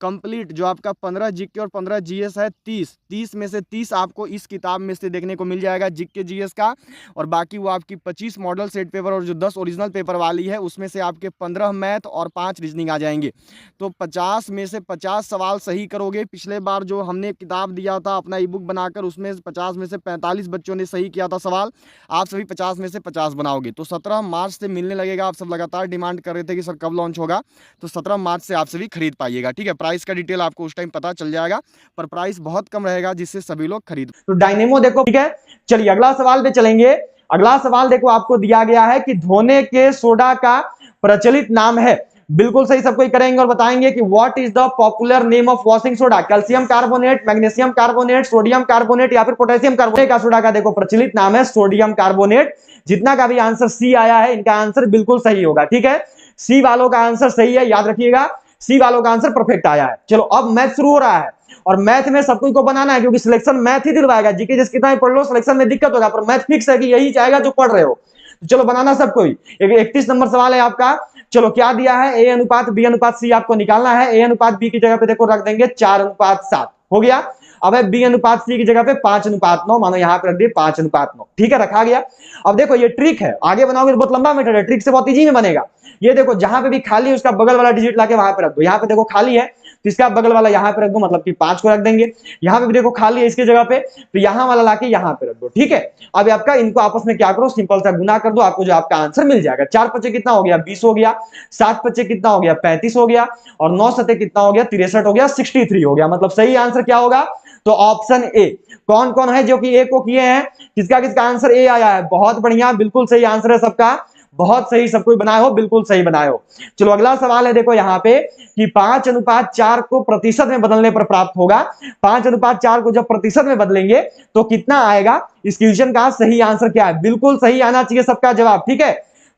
कंप्लीट। जो आपका 15 जीके और 15 जीएस है, 30 में से 30 आपको इस किताब में से देखने को मिल जाएगा जीके जीएस का। और बाकी वो आपकी 25 मॉडल सेट पेपर और जो 10 ओरिजिनल पेपर वाली है उसमें से आपके 15 मैथ और 5 रीजनिंग आ जाएंगे। तो 50 में से 50 सवाल सही करोगे। पिछले बार जो हमने किताब दिया था अपना ई बुक बनाकर, उसमें 50 में से 45 बच्चों ने सही किया था सवाल। आप सभी 50 में से 50 बनाओगे तो 17 मार्च से मिलने लगेगा। आप सब लगातार डिमांड कर रहे थे कि सर कब लॉन्च होगा, तो 17 मार्च से आप सभी खरीद पाइएगा, ठीक है। प्राइस का डिटेल आपको उस टाइम पता चल जाएगा, पर प्राइस बहुत कम रहेगा जिससे सभी लोग खरीद। तो डायनेमो देखो, ठीक है। चलिए अगला सवाल पे चलेंगे। अगला सवाल देखो आपको दिया गया है कि धोने के सोडा का प्रचलित नाम है। बिल्कुल सही सबको करेंगे और बताएंगे कि what is the popular name of washing soda. Calcium carbonate, magnesium carbonate, sodium carbonate या फिर पोटेशियम कार्बोनेट का सोडा का देखो प्रचलित नाम है सोडियम कार्बोनेट। जितना का भी आंसर सी आया है इनका आंसर बिल्कुल सही होगा, ठीक है। सी वालों का आंसर सही है, याद रखिएगा, सी वालों का आंसर परफेक्ट आया है। चलो अब मैथ शुरू हो रहा है और मैथ में सब कुछ को बनाना है क्योंकि सिलेक्शन मैथ ही दिलवाएगा। जीके जिस कितना ही पढ़ लो सिलेक्शन में दिक्कत होगा, पर मैथ फिक्स है कि यही चाहेगा जो पढ़ रहे हो। तो चलो बनाना सब कोई। 31 नंबर सवाल है आपका। चलो क्या दिया है, ए अनुपात बी अनुपात सी आपको निकालना है। ए अनुपात बी की जगह पे देखो रख देंगे 4:7 हो गया। अब है बी अनुपात सी की जगह पे 5:9, मानो यहां पे रख दिए 5:9, ठीक है, रखा गया। अब देखो ये ट्रिक है, आगे बनाओगे तो बहुत लंबा मेथड है, ट्रिक से बहुत इजी में बनेगा। ये देखो जहां पे भी खाली है उसका बगल वाला डिजिट लाके वहां पे रख दो। यहां पे देखो खाली है तो इसका बगल वाला यहाँ पे रख दो, मतलब कि 5 को रख देंगे। यहाँ पे भी देखो खाली है इसकी जगह पे, तो यहाँ वाला लाके यहाँ पे रख दो, ठीक है। अब आपका इनको आपस में क्या करो, सिंपल सा गुना कर दो, आपको जो आपका आंसर मिल जाएगा। 4 पचे कितना हो गया, 20 हो गया। 7 पचे कितना हो गया, 35 हो गया। और 9 सते कितना हो गया, 63 हो गया, 63 हो गया। मतलब सही आंसर क्या होगा, तो ऑप्शन ए। कौन कौन है जो कि ए को किए हैं, किसका किसका आंसर ए आया है, बहुत बढ़िया, बिल्कुल सही आंसर है सबका, बहुत सही, सब कोई बनाए हो, बिल्कुल सही बनाए हो। चलो अगला सवाल है, देखो यहाँ पे कि 5:4 को प्रतिशत में बदलने पर प्राप्त होगा। 5:4 को जब प्रतिशत में बदलेंगे तो कितना आएगा, इस क्वेश्चन का सही आंसर क्या है, बिल्कुल सही आना चाहिए सबका जवाब, ठीक है।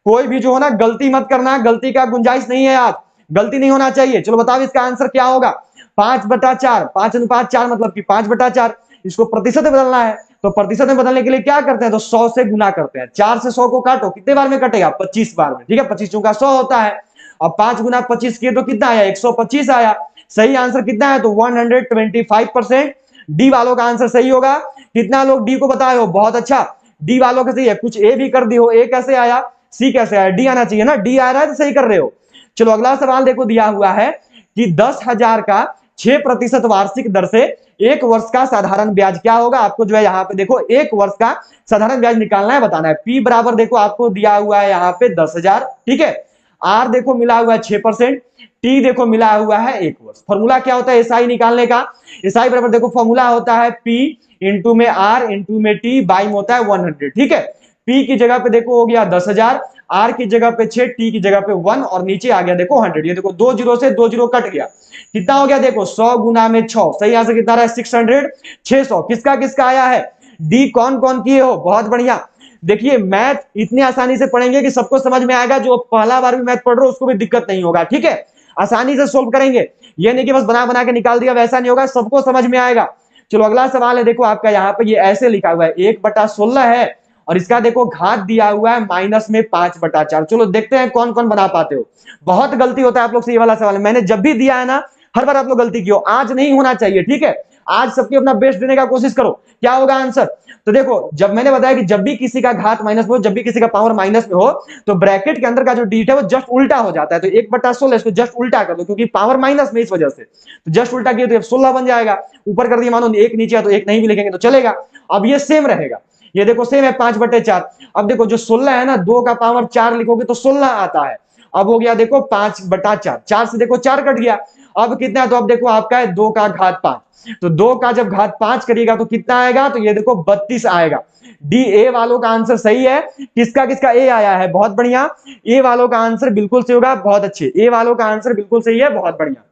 कोई भी जो हो ना गलती मत करना, गलती का गुंजाइश नहीं है यार, गलती नहीं होना चाहिए। चलो बताओ इसका आंसर क्या होगा, 5/4, 5:4 मतलब कि 5/4, इसको प्रतिशत में बदलना है, तो प्रतिशत में बदलने के लिए क्या करते हैं, तो 100 से गुना करते हैं। 4 से 100 को काटो, कितने बार में कटेगा, 25 बार में, ठीक है। 25 चौका 100 होता है। अब 5 गुना 25 किए तो कितना आया, 125 आया। सही आंसर कितना है, तो 125%। डी वालों का आंसर सही होगा। कितना लोग डी को बताए हो, बहुत अच्छा, डी वालों का सही है। कुछ ए भी कर दी हो, ए कैसे आया, सी कैसे आया, डी आना चाहिए ना, डी आ रहा है तो सही कर रहे हो। चलो अगला सवाल देखो, दिया हुआ है कि 10,000 का 6% वार्षिक दर से 1 वर्ष का साधारण ब्याज क्या होगा। आपको जो है यहाँ पे देखो 1 वर्ष का साधारण ब्याज निकालना है, बताना है। पी बराबर देखो आपको दिया हुआ है यहाँ पे 10,000, ठीक है। आर देखो मिला हुआ है 6%, टी देखो मिला हुआ है 1 वर्ष। फॉर्मूला क्या होता है एसआई निकालने का, एसआई बराबर देखो फॉर्मूला होता है पी इंटू में आर इंटू में टी बाई में होता है 100, ठीक है। पी की जगह पे देखो हो गया 10,000, आर की जगह पे 6, टी की जगह पे 1 और नीचे आ गया देखो 100। ये देखो 2 जीरो से 2 जीरो कट गया, कितना हो गया देखो 100 गुना में 6, सही आंसर कितना रहा है 600, 600। किसका किसका आया है, डी कौन कौन किए हो, बहुत बढ़िया। देखिए मैथ इतनी आसानी से पढ़ेंगे कि सबको समझ में आएगा, जो पहला बार भी मैथ पढ़ रहे हो उसको भी दिक्कत नहीं होगा, ठीक है। आसानी से सोल्व करेंगे, ये नहीं कि बस बना बना के निकाल दिया, वैसा नहीं होगा, सबको समझ में आएगा। चलो अगला सवाल है, देखो आपका यहाँ पे ये ऐसे लिखा हुआ है 1/16 है और इसका देखो घात दिया हुआ है माइनस में 5/4। चलो देखते हैं कौन कौन बना पाते हो। बहुत गलती होता है आप लोग से ये वाला सवाल, मैंने जब भी दिया है ना हर बार आप लोग गलती की हो, आज नहीं होना चाहिए, ठीक है। आज सबकी अपना बेस्ट देने का कोशिश करो। क्या होगा आंसर, तो देखो जब मैंने बताया कि जब भी किसी का घात माइनस में हो, जब भी किसी का पावर माइनस में हो, तो ब्रैकेट के अंदर का जो डिजिट है वो जस्ट उल्टा हो जाता है। तो 1/16 इसको जस्ट उल्टा कर दो, क्योंकि पावर माइनस में, इस वजह से तो जस्ट उल्टा किया तो 16 बन जाएगा। ऊपर कर दिया, मानो 1 नीचे है तो 1 नहीं भी लिखेंगे तो चलेगा। अब ये सेम रहेगा, ये देखो सेम है 5/4। अब देखो जो 16 है ना, 2 का पावर 4 लिखोगे तो 16 आता है। अब हो गया देखो 5/4, 4 से देखो 4 कट गया, अब कितना है, तो अब देखो आपका है 2 का घात 5, तो 2 का जब घात 5 करिएगा तो कितना आएगा, तो ये देखो 32 आएगा। डी ए वालों का आंसर सही है। किसका किसका ए आया है, बहुत बढ़िया, ए वालों का आंसर बिल्कुल सही होगा, बहुत अच्छे, ए वालों का आंसर बिल्कुल सही है, बहुत बढ़िया।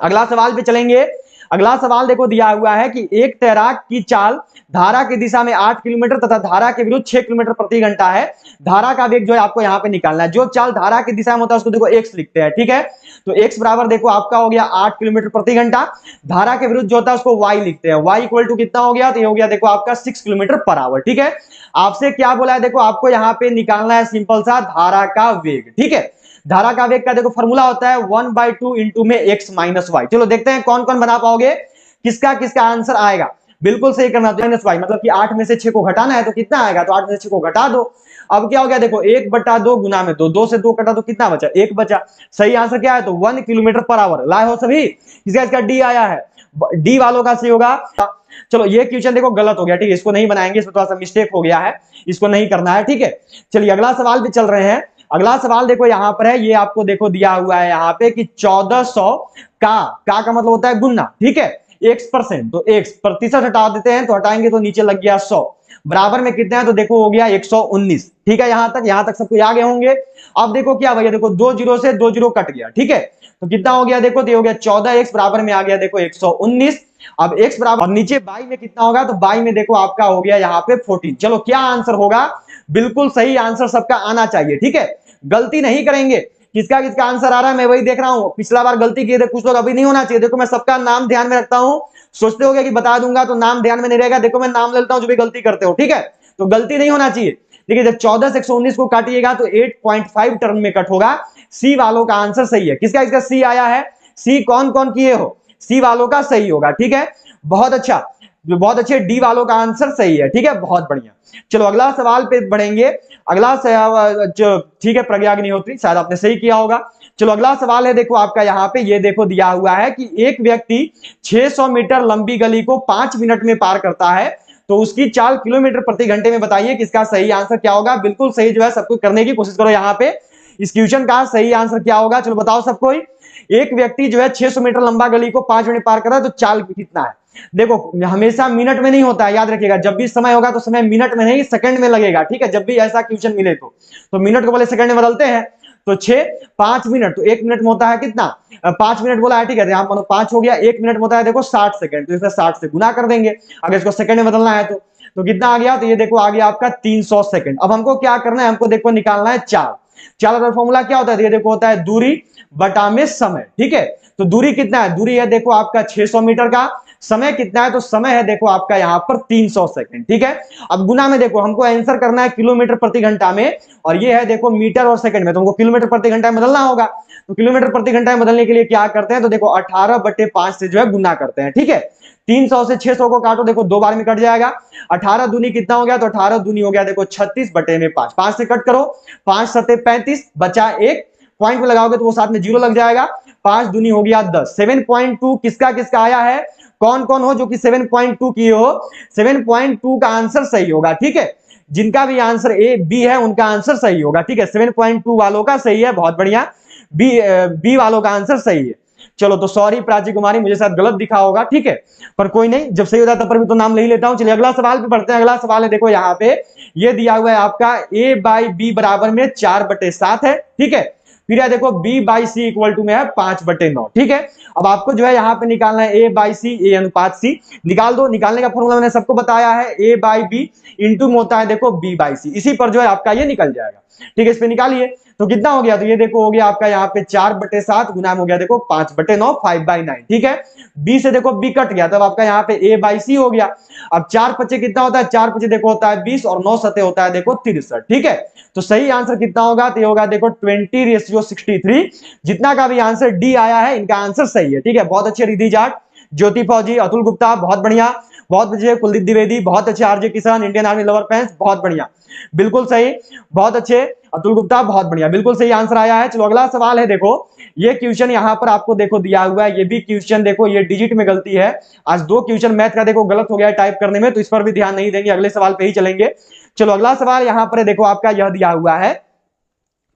अगला सवाल पे चलेंगे। अगला सवाल देखो दिया हुआ है कि एक तैराक की चाल धारा की दिशा में 8 किलोमीटर तथा धारा के विरुद्ध 6 किलोमीटर प्रति घंटा है। धारा का वेग जो है आपको यहाँ पे निकालना है। जो चाल धारा की दिशा में होता है उसको देखो x लिखते हैं, ठीक है। तो x बराबर देखो आपका हो गया 8 किलोमीटर प्रति घंटा। धारा के विरुद्ध जो होता है उसको y लिखते हैं, y इक्वल टू कितना हो गया, तो ये हो गया देखो आपका 6 किलोमीटर पर आवर, ठीक है। आपसे क्या बोला है, देखो आपको यहाँ पे निकालना है सिंपल सा धारा का वेग, ठीक है। धारा का वेग का देखो फॉर्मूला होता है 1/2 इंटू में x माइनस वाई। चलो देखते हैं कौन कौन बना पाओगे, किसका किसका आंसर आएगा। बिल्कुल सही करना, माइनस वाई मतलब कि 8 में से 6 को घटाना है तो कितना आएगा, तो 8 में से 6 को घटा दो। अब क्या हो गया देखो 1/2 गुना में 2, 2 से 2 कटा तो कितना बचा, 1 बचा। सही आंसर क्या है, तो 1 किलोमीटर पर आवर। लाए हो सभी, इसका डी आया है, डी वालों का सही होगा। चलो ये क्वेश्चन देखो गलत हो गया, ठीक है, इसको नहीं बनाएंगे, इसमें थोड़ा सा मिस्टेक हो गया है, इसको नहीं करना है, ठीक है। चलिए अगला सवाल भी चल रहे हैं। अगला सवाल देखो यहाँ पर है, ये आपको देखो दिया हुआ है यहाँ पे कि 1400 का मतलब होता है गुना, ठीक है, x%, तो x प्रतिशत हटा देते हैं तो हटाएंगे तो नीचे लग गया 100, बराबर में कितना है, तो देखो हो गया 119, ठीक है। यहां तक सबको आ गए होंगे। अब देखो क्या भैया, देखो 2 जीरो से 2 जीरो कट गया, ठीक है, तो कितना हो गया देखो, तो हो गया 14x बराबर में आ गया देखो 119। अब x बराबर और नीचे बाई में कितना होगा, तो बाई में देखो आपका हो गया यहाँ पे 14। चलो क्या आंसर होगा, बिल्कुल सही आंसर सबका आना चाहिए, ठीक है, गलती नहीं करेंगे। किसका किसका आंसर आ रहा है मैं वही देख रहा हूं, पिछला बार गलती किए थे कुछ लोग, अभी नहीं होना चाहिए। देखो मैं सबका नाम ध्यान में रखता हूं, सोचते हो कि बता दूंगा तो नाम ध्यान में नहीं रहेगा, देखो मैं नाम ले लेता हूं जो भी गलती करते हो, ठीक है, तो गलती नहीं होना चाहिए। देखिए जब 14 से 119 को काटिएगा तो 8.5 टर्म में कट होगा। सी वालों का आंसर सही है। किसका इसका सी आया है, सी कौन कौन किए हो, सी वालों का सही होगा, ठीक है, बहुत अच्छा। जो बहुत अच्छे, डी वालों का आंसर सही है, ठीक है, बहुत बढ़िया। चलो अगला सवाल पे बढ़ेंगे। अगला ठीक है, प्रज्ञा अग्निहोत्री, शायद आपने सही किया होगा। चलो अगला सवाल है देखो आपका यहाँ पे, ये देखो दिया हुआ है कि एक व्यक्ति 600 मीटर लंबी गली को 5 मिनट में पार करता है, तो उसकी चाल किलोमीटर प्रति घंटे में बताइए कि इसका सही आंसर क्या होगा। बिल्कुल सही जो है सबको करने की कोशिश करो। यहाँ पे इस क्वेश्चन का सही आंसर क्या होगा, चलो बताओ सबको। एक व्यक्ति जो है 600 मीटर लंबा गली को 5 मिनट पार कर रहा है, तो चाल कितना है। देखो हमेशा मिनट में नहीं होता है, याद रखिएगा, जब भी समय होगा तो समय मिनट में नहीं सेकंड में लगेगा, ठीक है। जब भी ऐसा क्वेश्चन मिले तो मिनट को पहले सेकंड में बदलते हैं। तो 5 मिनट, तो 1 मिनट में होता है कितना, 5 मिनट बोला है, ठीक है। यहाँ मानो 5 हो गया, 1 मिनट में होता है देखो 60 सेकंड, तो इसे 60 से गुना कर देंगे अगर इसको सेकंड में बदलना है तो कितना आ गया, तो ये देखो आ गया आपका 300 सेकंड। अब हमको क्या करना है, हमको देखो निकालना है चाल का फॉर्मूला क्या होता है, ये देखो होता है दूरी बटा में समय, ठीक है। तो दूरी कितना है, दूरी है देखो आपका 600 मीटर का, समय कितना है, तो समय है देखो आपका यहाँ पर 300 सेकंड, ठीक है। अब गुना में देखो हमको आंसर करना है किलोमीटर प्रति घंटा में, और ये है देखो मीटर और सेकंड में, तो हमको किलोमीटर प्रति घंटा में बदलना होगा। तो किलोमीटर प्रति घंटा में बदलने के लिए क्या करते हैं, तो देखो 18/5 से जो है गुना करते हैं, ठीक है। 300 से 600 को काटो, देखो 2 बार में कट जाएगा। 18 दूनी कितना हो गया, तो 18 दूनी हो गया देखो 36/5, 5 से कट करो, 5 सते 35, बचा 1, पॉइंट में लगाओगे तो वो साथ में 0 लग जाएगा। 5 दूनी हो गया 10। 7.2 किसका किसका आया है, कौन कौन हो जो कि 7.2 किए हो, 7.2 का आंसर सही होगा, ठीक है। जिनका भी आंसर ए बी है उनका आंसर सही होगा, ठीक है। 7.2 वालों का सही है, बहुत बढ़िया। बी वालों का आंसर सही है। चलो तो सॉरी प्राची कुमारी, मुझे शायद गलत दिखा होगा, ठीक है, पर कोई नहीं, जब सही होता है तब पर भी तो नाम ले ही लेता हूं। चलिए अगला सवाल पे पढ़ते हैं। अगला सवाल है देखो यहाँ पे, ये दिया हुआ है आपका a/b बराबर में 4/7 है, ठीक है। फिर है देखो b/c इक्वल टू में है 5/9, ठीक है। अब आपको जो है यहाँ पे निकालना है a/c, a अनुपात c निकाल दो। निकालने का फॉर्मूला मैंने सबको बताया है, a/b इंटू में होता है देखो b/c, इसी पर जो है आपका ये निकल जाएगा, ठीक है। इस पे निकालिए तो कितना हो गया, तो ये देखो हो गया आपका यहाँ पे 4/7 गुना हो गया देखो 5/9, 5/9, ठीक है। b से देखो b कट गया, तब आपका यहाँ पे a/c हो गया। अब 4 पचे कितना होता है, 4 पचे देखो होता है 20, और 9 सते होता है देखो 63, ठीक है। तो सही आंसर कितना होगा, तो ये होगा देखो 20:63। जितना का भी आंसर डी आया है इनका आंसर सही है, ठीक है। बहुत अच्छे रिद्धि जाट, ज्योति फौजी, अतुल गुप्ता, बहुत बढ़िया, बहुत अच्छे कुलदीप द्विवेदी, बहुत अच्छे आरजे किसान, इंडियन आर्मी लवर फैंस, बहुत बढ़िया, बिल्कुल सही, बहुत अच्छे अतुल गुप्ता, बहुत बढ़िया, बिल्कुल सही आंसर आया है। चलो अगला सवाल है देखो, ये क्वेश्चन यहाँ पर आपको देखो दिया हुआ है, ये भी क्वेश्चन देखो ये डिजिट में गलती है। आज 2 क्वेश्चन मैथ का देखो गलत हो गया है टाइप करने में, तो इस पर भी ध्यान नहीं देंगे, अगले सवाल पे ही चलेंगे। चलो अगला सवाल यहाँ पर देखो आपका यह दिया हुआ है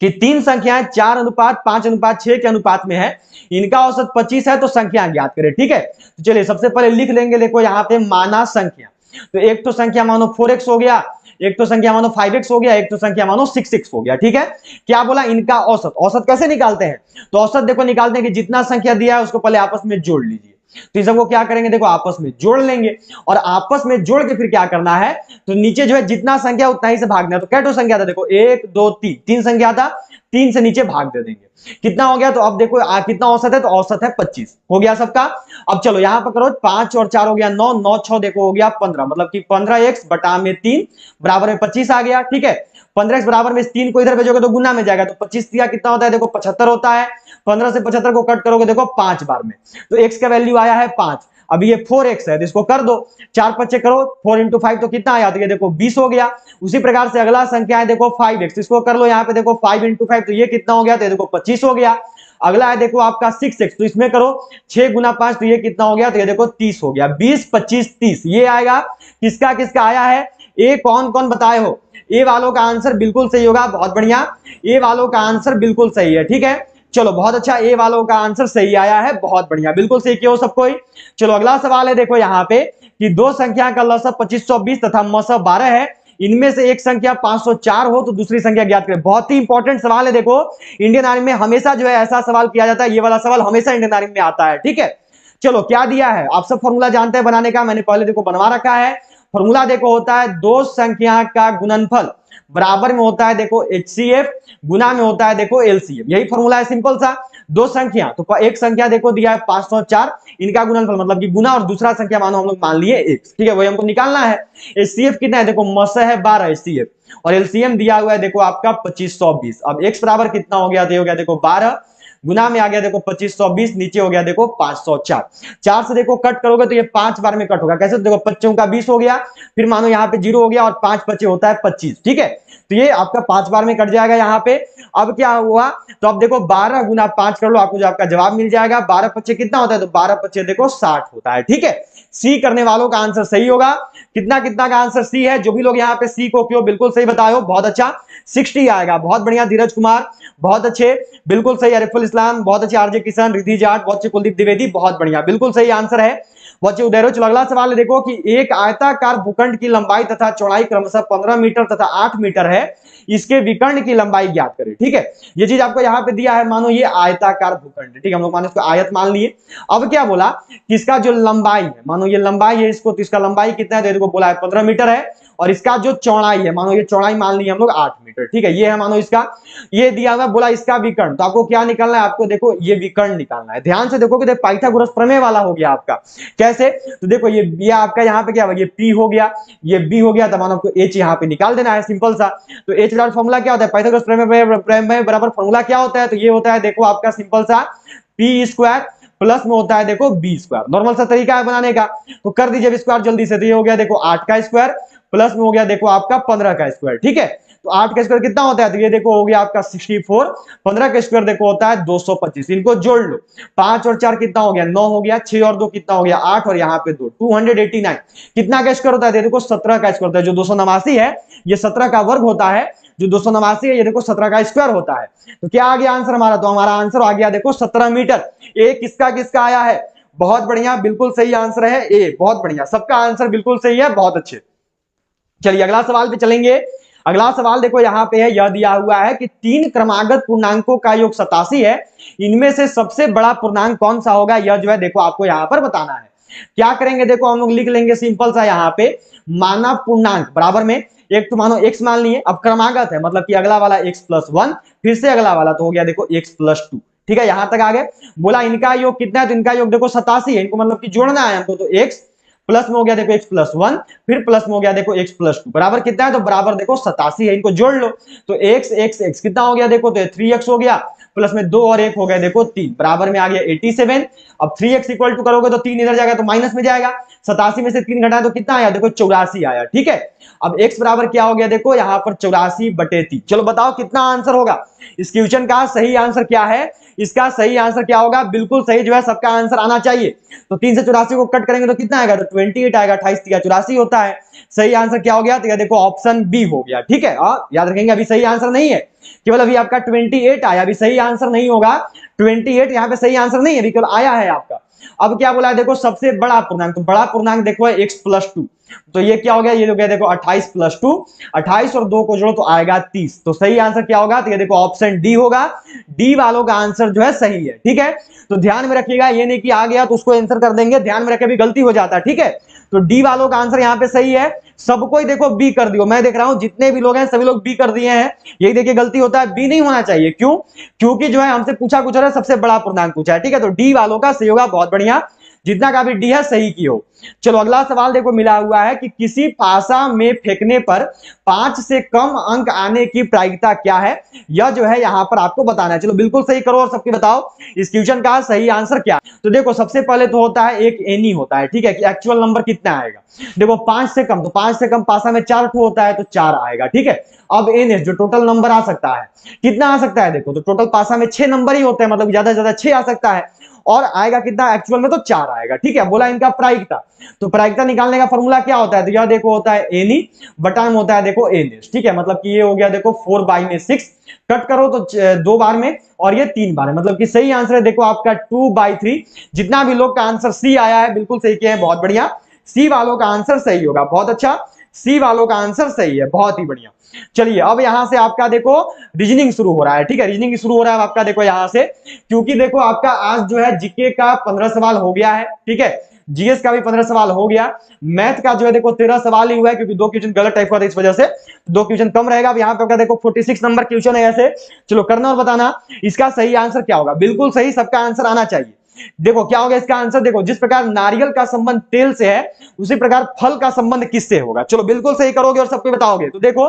कि 3 संख्याएं 4:5:6 के अनुपात में है, इनका औसत 25 है, तो संख्या ज्ञात करें, ठीक है। तो चलिए सबसे पहले लिख लेंगे देखो यहाँ पे माना संख्या। तो एक तो संख्या मानो 4x हो गया, एक तो संख्या मानो 5x हो गया, एक तो संख्या मानो 6x हो गया, ठीक है। क्या बोला, इनका औसत। औसत कैसे निकालते हैं, तो औसत देखो निकालते हैं कि जितना संख्या दिया है उसको पहले आपस में जोड़ लीजिए। तो इन सबको क्या करेंगे, देखो आपस में जोड़ लेंगे, और आपस में जोड़ के फिर क्या करना है, तो नीचे जो है जितना संख्या उतना ही से भागना है। तो कैटो संख्या था देखो 1 2 3, 3 संख्या था, 3 से नीचे भाग दे देंगे, कितना हो गया। तो अब देखो कितना औसत है, तो औसत है 25 हो गया सबका। अब चलो यहां पर करो, 5 और 4 हो गया 9, 9 6 देखो हो गया 15, मतलब कि 15x बटा में 3 बराबर में 25 आ गया, ठीक है। 15x बराबर में 3 को इधर भेजोगे तो गुना में जाएगा, तो 25 दिया कितना होता है देखो 75 होता है। 15 से 75 को कट करोगे देखो 5 बार में, तो x का वैल्यू आया है 5। अब ये 4x है तो इसको कर दो, 4 पच्चे करो, 4 इंटू 5 तो कितना आया, तो ये देखो 20 हो गया। उसी प्रकार से अगला संख्या है देखो 5x, इसको कर लो यहाँ पे देखो 5 इंटू 5, तो ये कितना हो गया, तो ये देखो 25 हो गया। अगला है देखो आपका 6x, तो इसमें करो 6 गुना 5, तो ये कितना हो गया, तो ये देखो 30 हो गया। 20 25 30 ये आएगा। किसका किसका आया है, ए कौन कौन बताए हो, ए वालों का आंसर बिल्कुल सही होगा, बहुत बढ़िया, ए वालों का आंसर बिल्कुल सही है, ठीक है। चलो बहुत अच्छा, ए वालों का आंसर सही आया है, बहुत बढ़िया, बिल्कुल सही किया सबको ही। चलो अगला सवाल है देखो यहाँ पे कि 2 संख्या का लसब 2520 तथा मसब 12 है, इनमें से एक संख्या 504 हो तो दूसरी संख्या ज्ञात करें। बहुत ही इंपॉर्टेंट सवाल है, देखो इंडियन आर्मी में हमेशा जो है ऐसा सवाल किया जाता है, ये वाला सवाल हमेशा इंडियन आर्मी में आता है, ठीक है। चलो क्या दिया है, आप सब फॉर्मूला जानते हैं बनाने का, मैंने पहले देखो बनवा रखा है। फॉर्मूला देखो होता है 2 संख्या का गुणनफल बराबर में होता है देखो HCF, गुना में होता है देखो LCM, यही फॉर्मूला है सिंपल सा। 2 संख्या, तो एक संख्या देखो दिया है 504, इनका गुणनफल मतलब कि गुना, और दूसरा संख्या मानो हम लोग मान लिए x, ठीक है, वही हमको निकालना है। HCF कितना है देखो मस है 12 HCF, और LCM दिया हुआ है देखो आपका 2520। अब x बराबर कितना हो गया, तो हो गया देखो 12, गुना में आ गया देखो 2520, नीचे हो गया देखो 504। 4 से देखो कट करोगे तो ये 5 बार में कट होगा। कैसे? तो देखो 25 का 20 हो गया, फिर मानो यहाँ पे 0 हो गया और 5 बचे होता है 25। ठीक है, तो ये आपका 5 बार में कट जाएगा यहाँ पे। अब क्या हुआ, तो अब देखो 12 गुना 5 कर लो, आपको जो आपका जवाब मिल जाएगा। 12 पच्चे कितना होता है? तो 12 पच्चे देखो 60 होता है। ठीक है, सी करने वालों का आंसर सही होगा। कितना कितना का आंसर सी है? जो भी लोग यहाँ पे सी को क्यों बिल्कुल सही बताए हो, बहुत अच्छा, 60 आएगा। बहुत बढ़िया धीरज कुमार, बहुत अच्छे, बिल्कुल सही। अरिफुल इस्लाम बहुत अच्छे, आरजे किशन, रिद्धि जाट बहुत अच्छे, कुलदीप द्विवेदी बहुत बढ़िया, बिल्कुल सही आंसर है। बहुत अच्छे उदय। चलो अगला सवाल है, देखो कि एक आयताकार भूखंड की लंबाई तथा चौड़ाई क्रमशः 15 मीटर तथा 8 मीटर है, इसके विकर्ण की लंबाई ज्ञात करें। ठीक है, ये चीज आपको यहाँ पे दिया है, मानो ये आयताकार भूखंड, ठीक है, हम लोग मानो इसको आयत मान लिए। अब क्या बोला कि इसका जो लंबाई है, मानो ये लंबाई है इसको, तो इसका लंबाई कितना है? देखो बोला है 15 मीटर है, और इसका जो चौड़ाई है, मानो ये चौड़ाई मान ली हम लोग 8 मीटर। ठीक है, ये है मानो इसका, ये दिया हुआ, बोला इसका विकर्ण, तो आपको क्या निकालना है? आपको देखो ये विकर्ण निकालना है। ध्यान से देखो कि पाइथागोरस प्रमेय वाला हो गया आपका। कैसे? तो देखो ये आपका यहाँ पे क्या, ये P हो गया, ये B हो गया, तो मानो आपको H यहाँ पे निकाल देना है, सिंपल सा। तो H डॉट फॉर्मूला क्या होता है? पाइथागोरस प्रमेय बराबर फॉर्मूला क्या होता है? तो ये होता है देखो आपका सिंपल सा P स्क्वायर प्लस में होता है देखो B स्क्वायर। नॉर्मल सा तरीका है बनाने का, तो कर दीजिए स्क्वायर जल्दी से। तो ये हो गया देखो 8 का स्क्वायर प्लस में हो गया देखो आपका 15 का स्क्वायर। ठीक है, तो 8 का स्क्वायर कितना होता है? तो ये देखो हो गया आपका 64, 15 का स्क्वायर देखो होता है 225। इनको जोड़ लो, 5 और 4 कितना हो गया? 9 हो गया, 6 और 2 कितना हो गया? 8, और यहाँ पे 2, 289। कितना का स्क्वायर होता है? देखो 17 का स्क्वायर होता है। जो 289 है ये 17 का वर्ग होता है, जो 289 है ये देखो 17 का स्क्वायर होता है। तो क्या आ गया आंसर हमारा? तो हमारा आंसर आ गया देखो 17 मीटर। ए किसका किसका आया है? बहुत बढ़िया, बिल्कुल सही आंसर है ए। बहुत बढ़िया, सबका आंसर बिल्कुल सही है, बहुत अच्छे। चलिए अगला सवाल पे चलेंगे। अगला सवाल देखो यहाँ पे है, यह दिया हुआ है कि 3 क्रमागत पूर्णांकों का योग 87 है, इनमें से सबसे बड़ा पूर्णांक कौन सा होगा? यह जो है देखो आपको यहाँ पर बताना है। क्या करेंगे? देखो हम लोग लिख लेंगे सिंपल सा यहाँ पे, माना पूर्णांक बराबर में एक, तो मानो x मान लिए, अब क्रमागत है मतलब कि अगला वाला x प्लस 1, फिर से अगला वाला, तो हो गया देखो x प्लस 2। ठीक है, यहां तक आ गए। बोला इनका योग कितना है? तो इनका योग देखो 87 है, इनको मतलब कि जोड़ना है हमको, तो x प्लस में हो गया देखो x प्लस 1, फिर प्लस में हो गया देखो x प्लस 2, बराबर कितना है? तो बराबर देखो 87 है, इनको जोड़ लो। तो x कितना हो गया? देखो तो 3x हो गया, प्लस में 2 और 1 हो गया देखो 3, बराबर में आ गया 87। अब 3x इक्वल टू करोगे तो 3 इधर जाएगा तो माइनस में जाएगा, 87 में से 3 घटाए तो कितना आया? देखो 84 आया। ठीक है, अब x बराबर क्या हो गया? देखो यहाँ पर 84/3। चलो बताओ कितना आंसर होगा इस क्वेश्चन का? सही आंसर क्या है इसका? सही आंसर क्या होगा? बिल्कुल सही जो है सबका आंसर आना चाहिए। तो 3 से 84 को कट करेंगे तो कितना आएगा? तो 28 आएगा, 28 3 84 होता है। सही आंसर क्या हो गया? तो देखो ऑप्शन बी हो गया। ठीक है, याद रखेंगे अभी सही आंसर नहीं है, केवल अभी आपका 28 आया, अभी सही आंसर नहीं होगा। 28 यहाँ पे सही आंसर नहीं है, अभी केवल आया है आपका। अब क्या बोला है? देखो सबसे बड़ा पूर्णांक, तो बड़ा पूर्णांक देखो है x प्लस 2, तो ये क्या हो गया? ये हो गया देखो 28 प्लस 2, 28 और 2 को जोड़ो तो आएगा 30। तो सही आंसर क्या होगा? तो ये देखो ऑप्शन डी होगा। डी वालों का आंसर जो है सही है। ठीक है, तो ध्यान में रखिएगा, ये नहीं कि आ गया तो उसको आंसर कर देंगे, ध्यान में रखे भी गलती हो जाता है। ठीक है, तो डी वालों का आंसर यहाँ पे सही है। सबको ही देखो बी कर दियो, मैं देख रहा हूं जितने भी लोग हैं सभी लोग बी कर दिए हैं। यही देखिए गलती होता है, बी नहीं होना चाहिए। क्यों? क्योंकि जो है हमसे पूछा कुछ और है, सबसे बड़ा पूर्णांक पूछा है। ठीक है, तो डी वालों का सही होगा। बहुत बढ़िया, जितना का भी डी है सही की हो। चलो अगला सवाल देखो मिला हुआ है कि किसी पासा में फेंकने पर 5 से कम अंक आने की प्रायिकता क्या है? यह जो है यहां पर आपको बताना है। चलो बिल्कुल सही करो और सबके बताओ इस क्वेश्चन का सही आंसर क्या है। तो देखो सबसे पहले तो होता है एक एनी होता है। ठीक है, कि एक्चुअल नंबर कितना आएगा? देखो 5 से कम, तो 5 से कम पासा में 4 ठो होता है तो 4 आएगा। ठीक है, अब एन जो टोटल नंबर आ सकता है कितना आ सकता है? देखो तो टोटल पासा में 6 नंबर ही होते हैं, मतलब ज्यादा से ज्यादा 6 आ सकता है, और आएगा कितना एक्चुअल में? तो 4 आएगा। ठीक है, बोला इनका प्रायिकता, तो प्रायिकता निकालने का फॉर्मूला क्या होता है? तो यह देखो होता है एनी बटा में होता है देखो एन। ठीक है, मतलब कि ये हो गया देखो 4/6, कट करो तो 2 बार में और ये 3 बार है, मतलब कि सही आंसर है देखो आपका 2/3। जितना भी लोग का आंसर सी आया है बिल्कुल सही किए हैं, बहुत बढ़िया। सी वालों का आंसर सही होगा, बहुत अच्छा, सी वालों का आंसर सही है, बहुत ही बढ़िया। चलिए अब यहां से आपका देखो रीजनिंग शुरू हो रहा है। ठीक है, रीजनिंग शुरू हो रहा है आपका देखो यहां से, क्योंकि देखो आपका आज जो है जीके का 15 सवाल हो गया है। ठीक है, जीएस का भी 15 सवाल हो गया, मैथ का जो है देखो 13 सवाल ही हुआ है, क्योंकि 2 क्वेश्चन गलत टाइप हुआ था, इस वजह से 2 क्वेश्चन कम रहेगा। अब यहाँ पे देखो 46 नंबर क्वेश्चन है ऐसे। चलो करना और बताना इसका सही आंसर क्या होगा। बिल्कुल सही, सबका आंसर आना चाहिए। देखो क्या होगा इसका आंसर? देखो जिस प्रकार नारियल का संबंध तेल से है, उसी प्रकार फल का संबंध किससे होगा? चलो बिल्कुल सही करोगे और सबको बताओगे। तो देखो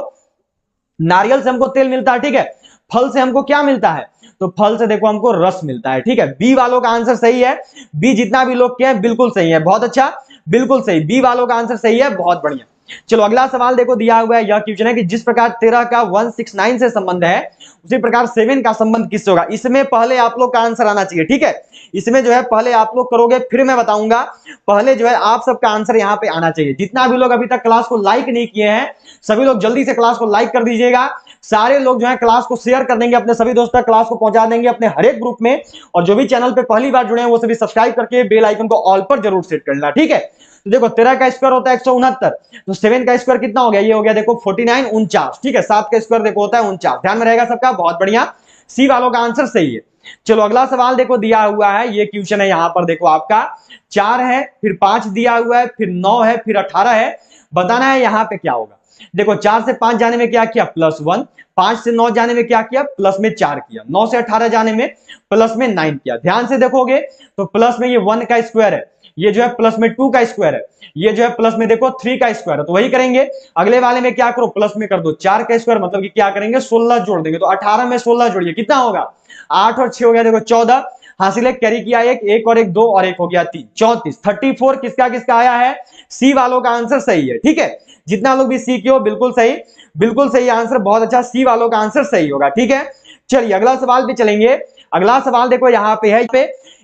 नारियल से हमको तेल मिलता है, ठीक है, फल से हमको क्या मिलता है? तो फल से देखो हमको रस मिलता है, ठीक है। बी वालों का आंसर सही है, बी जितना भी लोग किए हैं बिल्कुल सही है, बहुत अच्छा, बिल्कुल सही, बी वालों का आंसर सही है, बहुत बढ़िया। चलो अगला सवाल देखो दिया हुआ है, यह क्वेश्चन है कि जिस प्रकार 13 का 169 से संबंध है उसी प्रकार 7 का संबंध किससे होगा? इसमें पहले आप लोग का आंसर आना चाहिए, ठीक है। इसमें जो है पहले आप लोग करोगे फिर मैं बताऊंगा, पहले जो है आप सबका आंसर यहां पे आना चाहिए। जितना भी लोग अभी तक क्लास को लाइक नहीं किए हैं सभी लोग जल्दी से क्लास को लाइक कर दीजिएगा। सारे लोग जो है क्लास को शेयर कर देंगे, अपने सभी दोस्तों तक क्लास को पहुंचा देंगे अपने हर एक ग्रुप में। और जो भी चैनल पे पहली बार जुड़े हैं वो सभी सब्सक्राइब करके बेल आइकन को ऑल पर जरूर सेट करना, ठीक है। तो देखो 13 का स्क्वायर होता है 169, तो 7 का स्क्वायर कितना हो गया? ये हो गया देखो 49, 49, ठीक है। 7 का स्क्वायर देखो होता है 49, ध्यान में रहेगा सबका, बहुत बढ़िया, सी वालों का आंसर सही है। चलो अगला सवाल देखो दिया हुआ है, ये क्वेश्चन है यहां पर देखो आपका 4 है, फिर 5 दिया हुआ है, फिर 9 है, फिर 18 है, बताना है यहां पे क्या होगा। देखो 4 से 5 जाने में क्या किया? +1, 5 से 9 जाने में क्या किया? प्लस में 4 किया, 9 से 18 जाने में प्लस में 9 किया। ध्यान से देखोगे तो प्लस में ये 1 का स्क्वायर है, ये जो है प्लस में 2 का स्क्वायर है, ये जो है प्लस में देखो 3 का स्क्वायर है, तो वही करेंगे। अगले वाले में क्या करो? प्लस में कर दो 4 का स्क्वायर, मतलब कि क्या करेंगे? 16 जोड़ देंगे, तो 18 में 16 जोड़िए, कितना होगा? 8 और 6 हो गया देखो 14, हासिल है, कैरी किया एक और एक 2 और एक हो गया 3, 34, 34 किसका किसका आया है? सी वालों का आंसर सही है, ठीक है। जितना लोग भी सी के हो बिल्कुल सही, बिल्कुल सही आंसर, बहुत अच्छा, सी वालों का आंसर सही होगा, ठीक है। चलिए अगला सवाल पे चलेंगे। अगला सवाल देखो यहाँ पे है,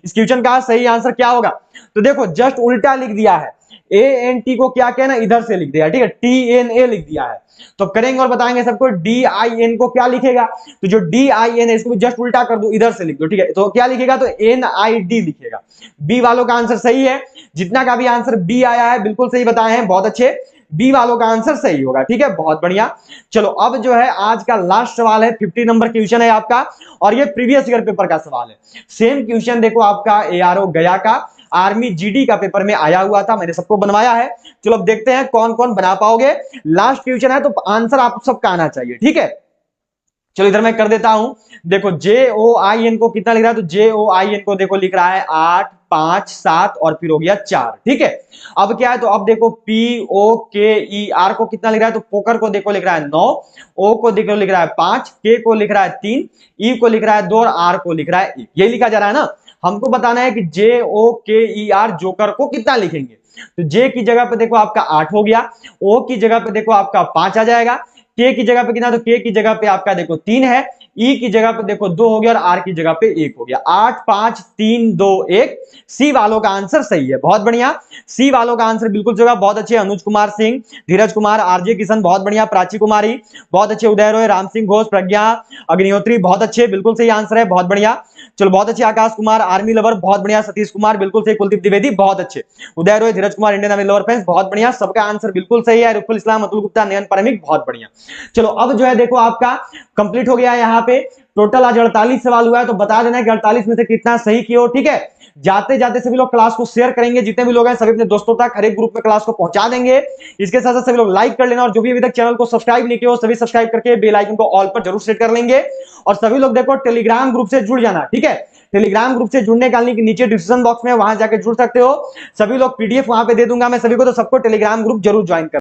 इस क्वेश्चन का सही आंसर क्या होगा? तो देखो जस्ट उल्टा लिख दिया है, ए एन टी को क्या कहना, इधर से लिख दिया, ठीक है, टी एन ए लिख दिया है। तो करेंगे और बताएंगे सबको, डी आई एन को क्या लिखेगा? तो जो डी आई एन है इसको जस्ट उल्टा कर दो, इधर से लिख दो, ठीक है। तो क्या लिखेगा? तो एन आई डी लिखेगा। बी वालों का आंसर सही है, जितना का भी आंसर बी आया है बिल्कुल सही बताए हैं, बहुत अच्छे, बी वालों का आंसर सही होगा, ठीक है, बहुत बढ़िया। चलो अब जो है आज का लास्ट सवाल है, 50 नंबर क्वेश्चन है आपका, और ये प्रीवियस ईयर पेपर का सवाल है। सेम क्वेश्चन देखो आपका एआरओ गया का आर्मी जीडी का पेपर में आया हुआ था, मैंने सबको बनवाया है। चलो अब देखते हैं कौन कौन बना पाओगे। लास्ट क्वेश्चन है तो आंसर आप सबका आना चाहिए, ठीक है। चलो इधर मैं कर देता हूं, देखो जे ओ आई एन को कितना लिख रहा है? तो जे ओ आई एन को देखो लिख रहा है 8, 5, 7 और फिर हो गया 4, ठीक है। अब क्या है? तो अब देखो पी ओ के ई आर को कितना लिख रहा है? तो पोकर को देखो लिख रहा है 9, ओ को देखो लिख रहा है 5, के को लिख रहा है 3, ई को लिख रहा है 2 और आर को लिख रहा है 1। ये लिखा जा रहा है ना। हमको बताना है कि जे ओ के ई आर जोकर को कितना लिखेंगे। तो जे की जगह पे देखो आपका 8 हो गया, ओ की जगह पे देखो आपका 5 आ जाएगा, के की जगह पे कितना? तो के की जगह पे आपका देखो 3 है, ई की जगह पे देखो 2 हो गया और आर की जगह पे 1 हो गया। 8, 5, 3, 2, 1, सी वालों का आंसर सही है, बहुत बढ़िया, सी वालों का आंसर बिल्कुल सही होगा, बहुत अच्छे। अनुज कुमार सिंह, धीरज कुमार, आरजे किशन, बहुत बढ़िया, प्राची कुमारी बहुत अच्छे, उदय रॉय, राम सिंह घोष, प्रज्ञा अग्निहोत्री बहुत अच्छे, बिल्कुल सही आंसर है, बहुत बढ़िया। चलो बहुत अच्छे, आकाश कुमार आर्मी लवर बहुत बढ़िया, सतीश कुमार बिल्कुल सही, कुलदीप द्विवेदी बहुत अच्छे, Uday Roy, Dheeraj Kumar Indian army lover friends बहुत बढ़िया, सबका आंसर बिल्कुल सही है। रुफुल इस्लाम, अतुल गुप्ता, नयन परमिक बहुत बढ़िया। चलो अब जो है देखो आपका कंप्लीट हो गया है, यहाँ पे टोटल आज 48 सवाल हुआ है, तो बता देना कि 48 में से कितना सही किए हो, ठीक है। जाते जाते सभी लोग क्लास को शेयर करेंगे, जितने भी लोग हैं सभी अपने दोस्तों तक हर एक ग्रुप में क्लास को पहुंचा देंगे। इसके साथ साथ सभी लोग लाइक कर लेना, और जो भी अभी तक चैनल को सब्सक्राइब नहीं किया हो सभी सब्सक्राइब करके बेल आइकन को ऑल पर जरूर सेट कर लेंगे। और सभी लोग देखो टेलीग्राम ग्रुप से जुड़ जाना, ठीक है। टेलीग्राम ग्रुप से जुड़ने का लिंक नीचे डिस्क्रिप्शन बॉक्स में, वहां जाकर जुड़ सकते हो। सभी लोग पीडीएफ वहां पे दे दूंगा मैं सभी को, तो सबको टेलीग्राम ग्रुप जरूर ज्वाइन कर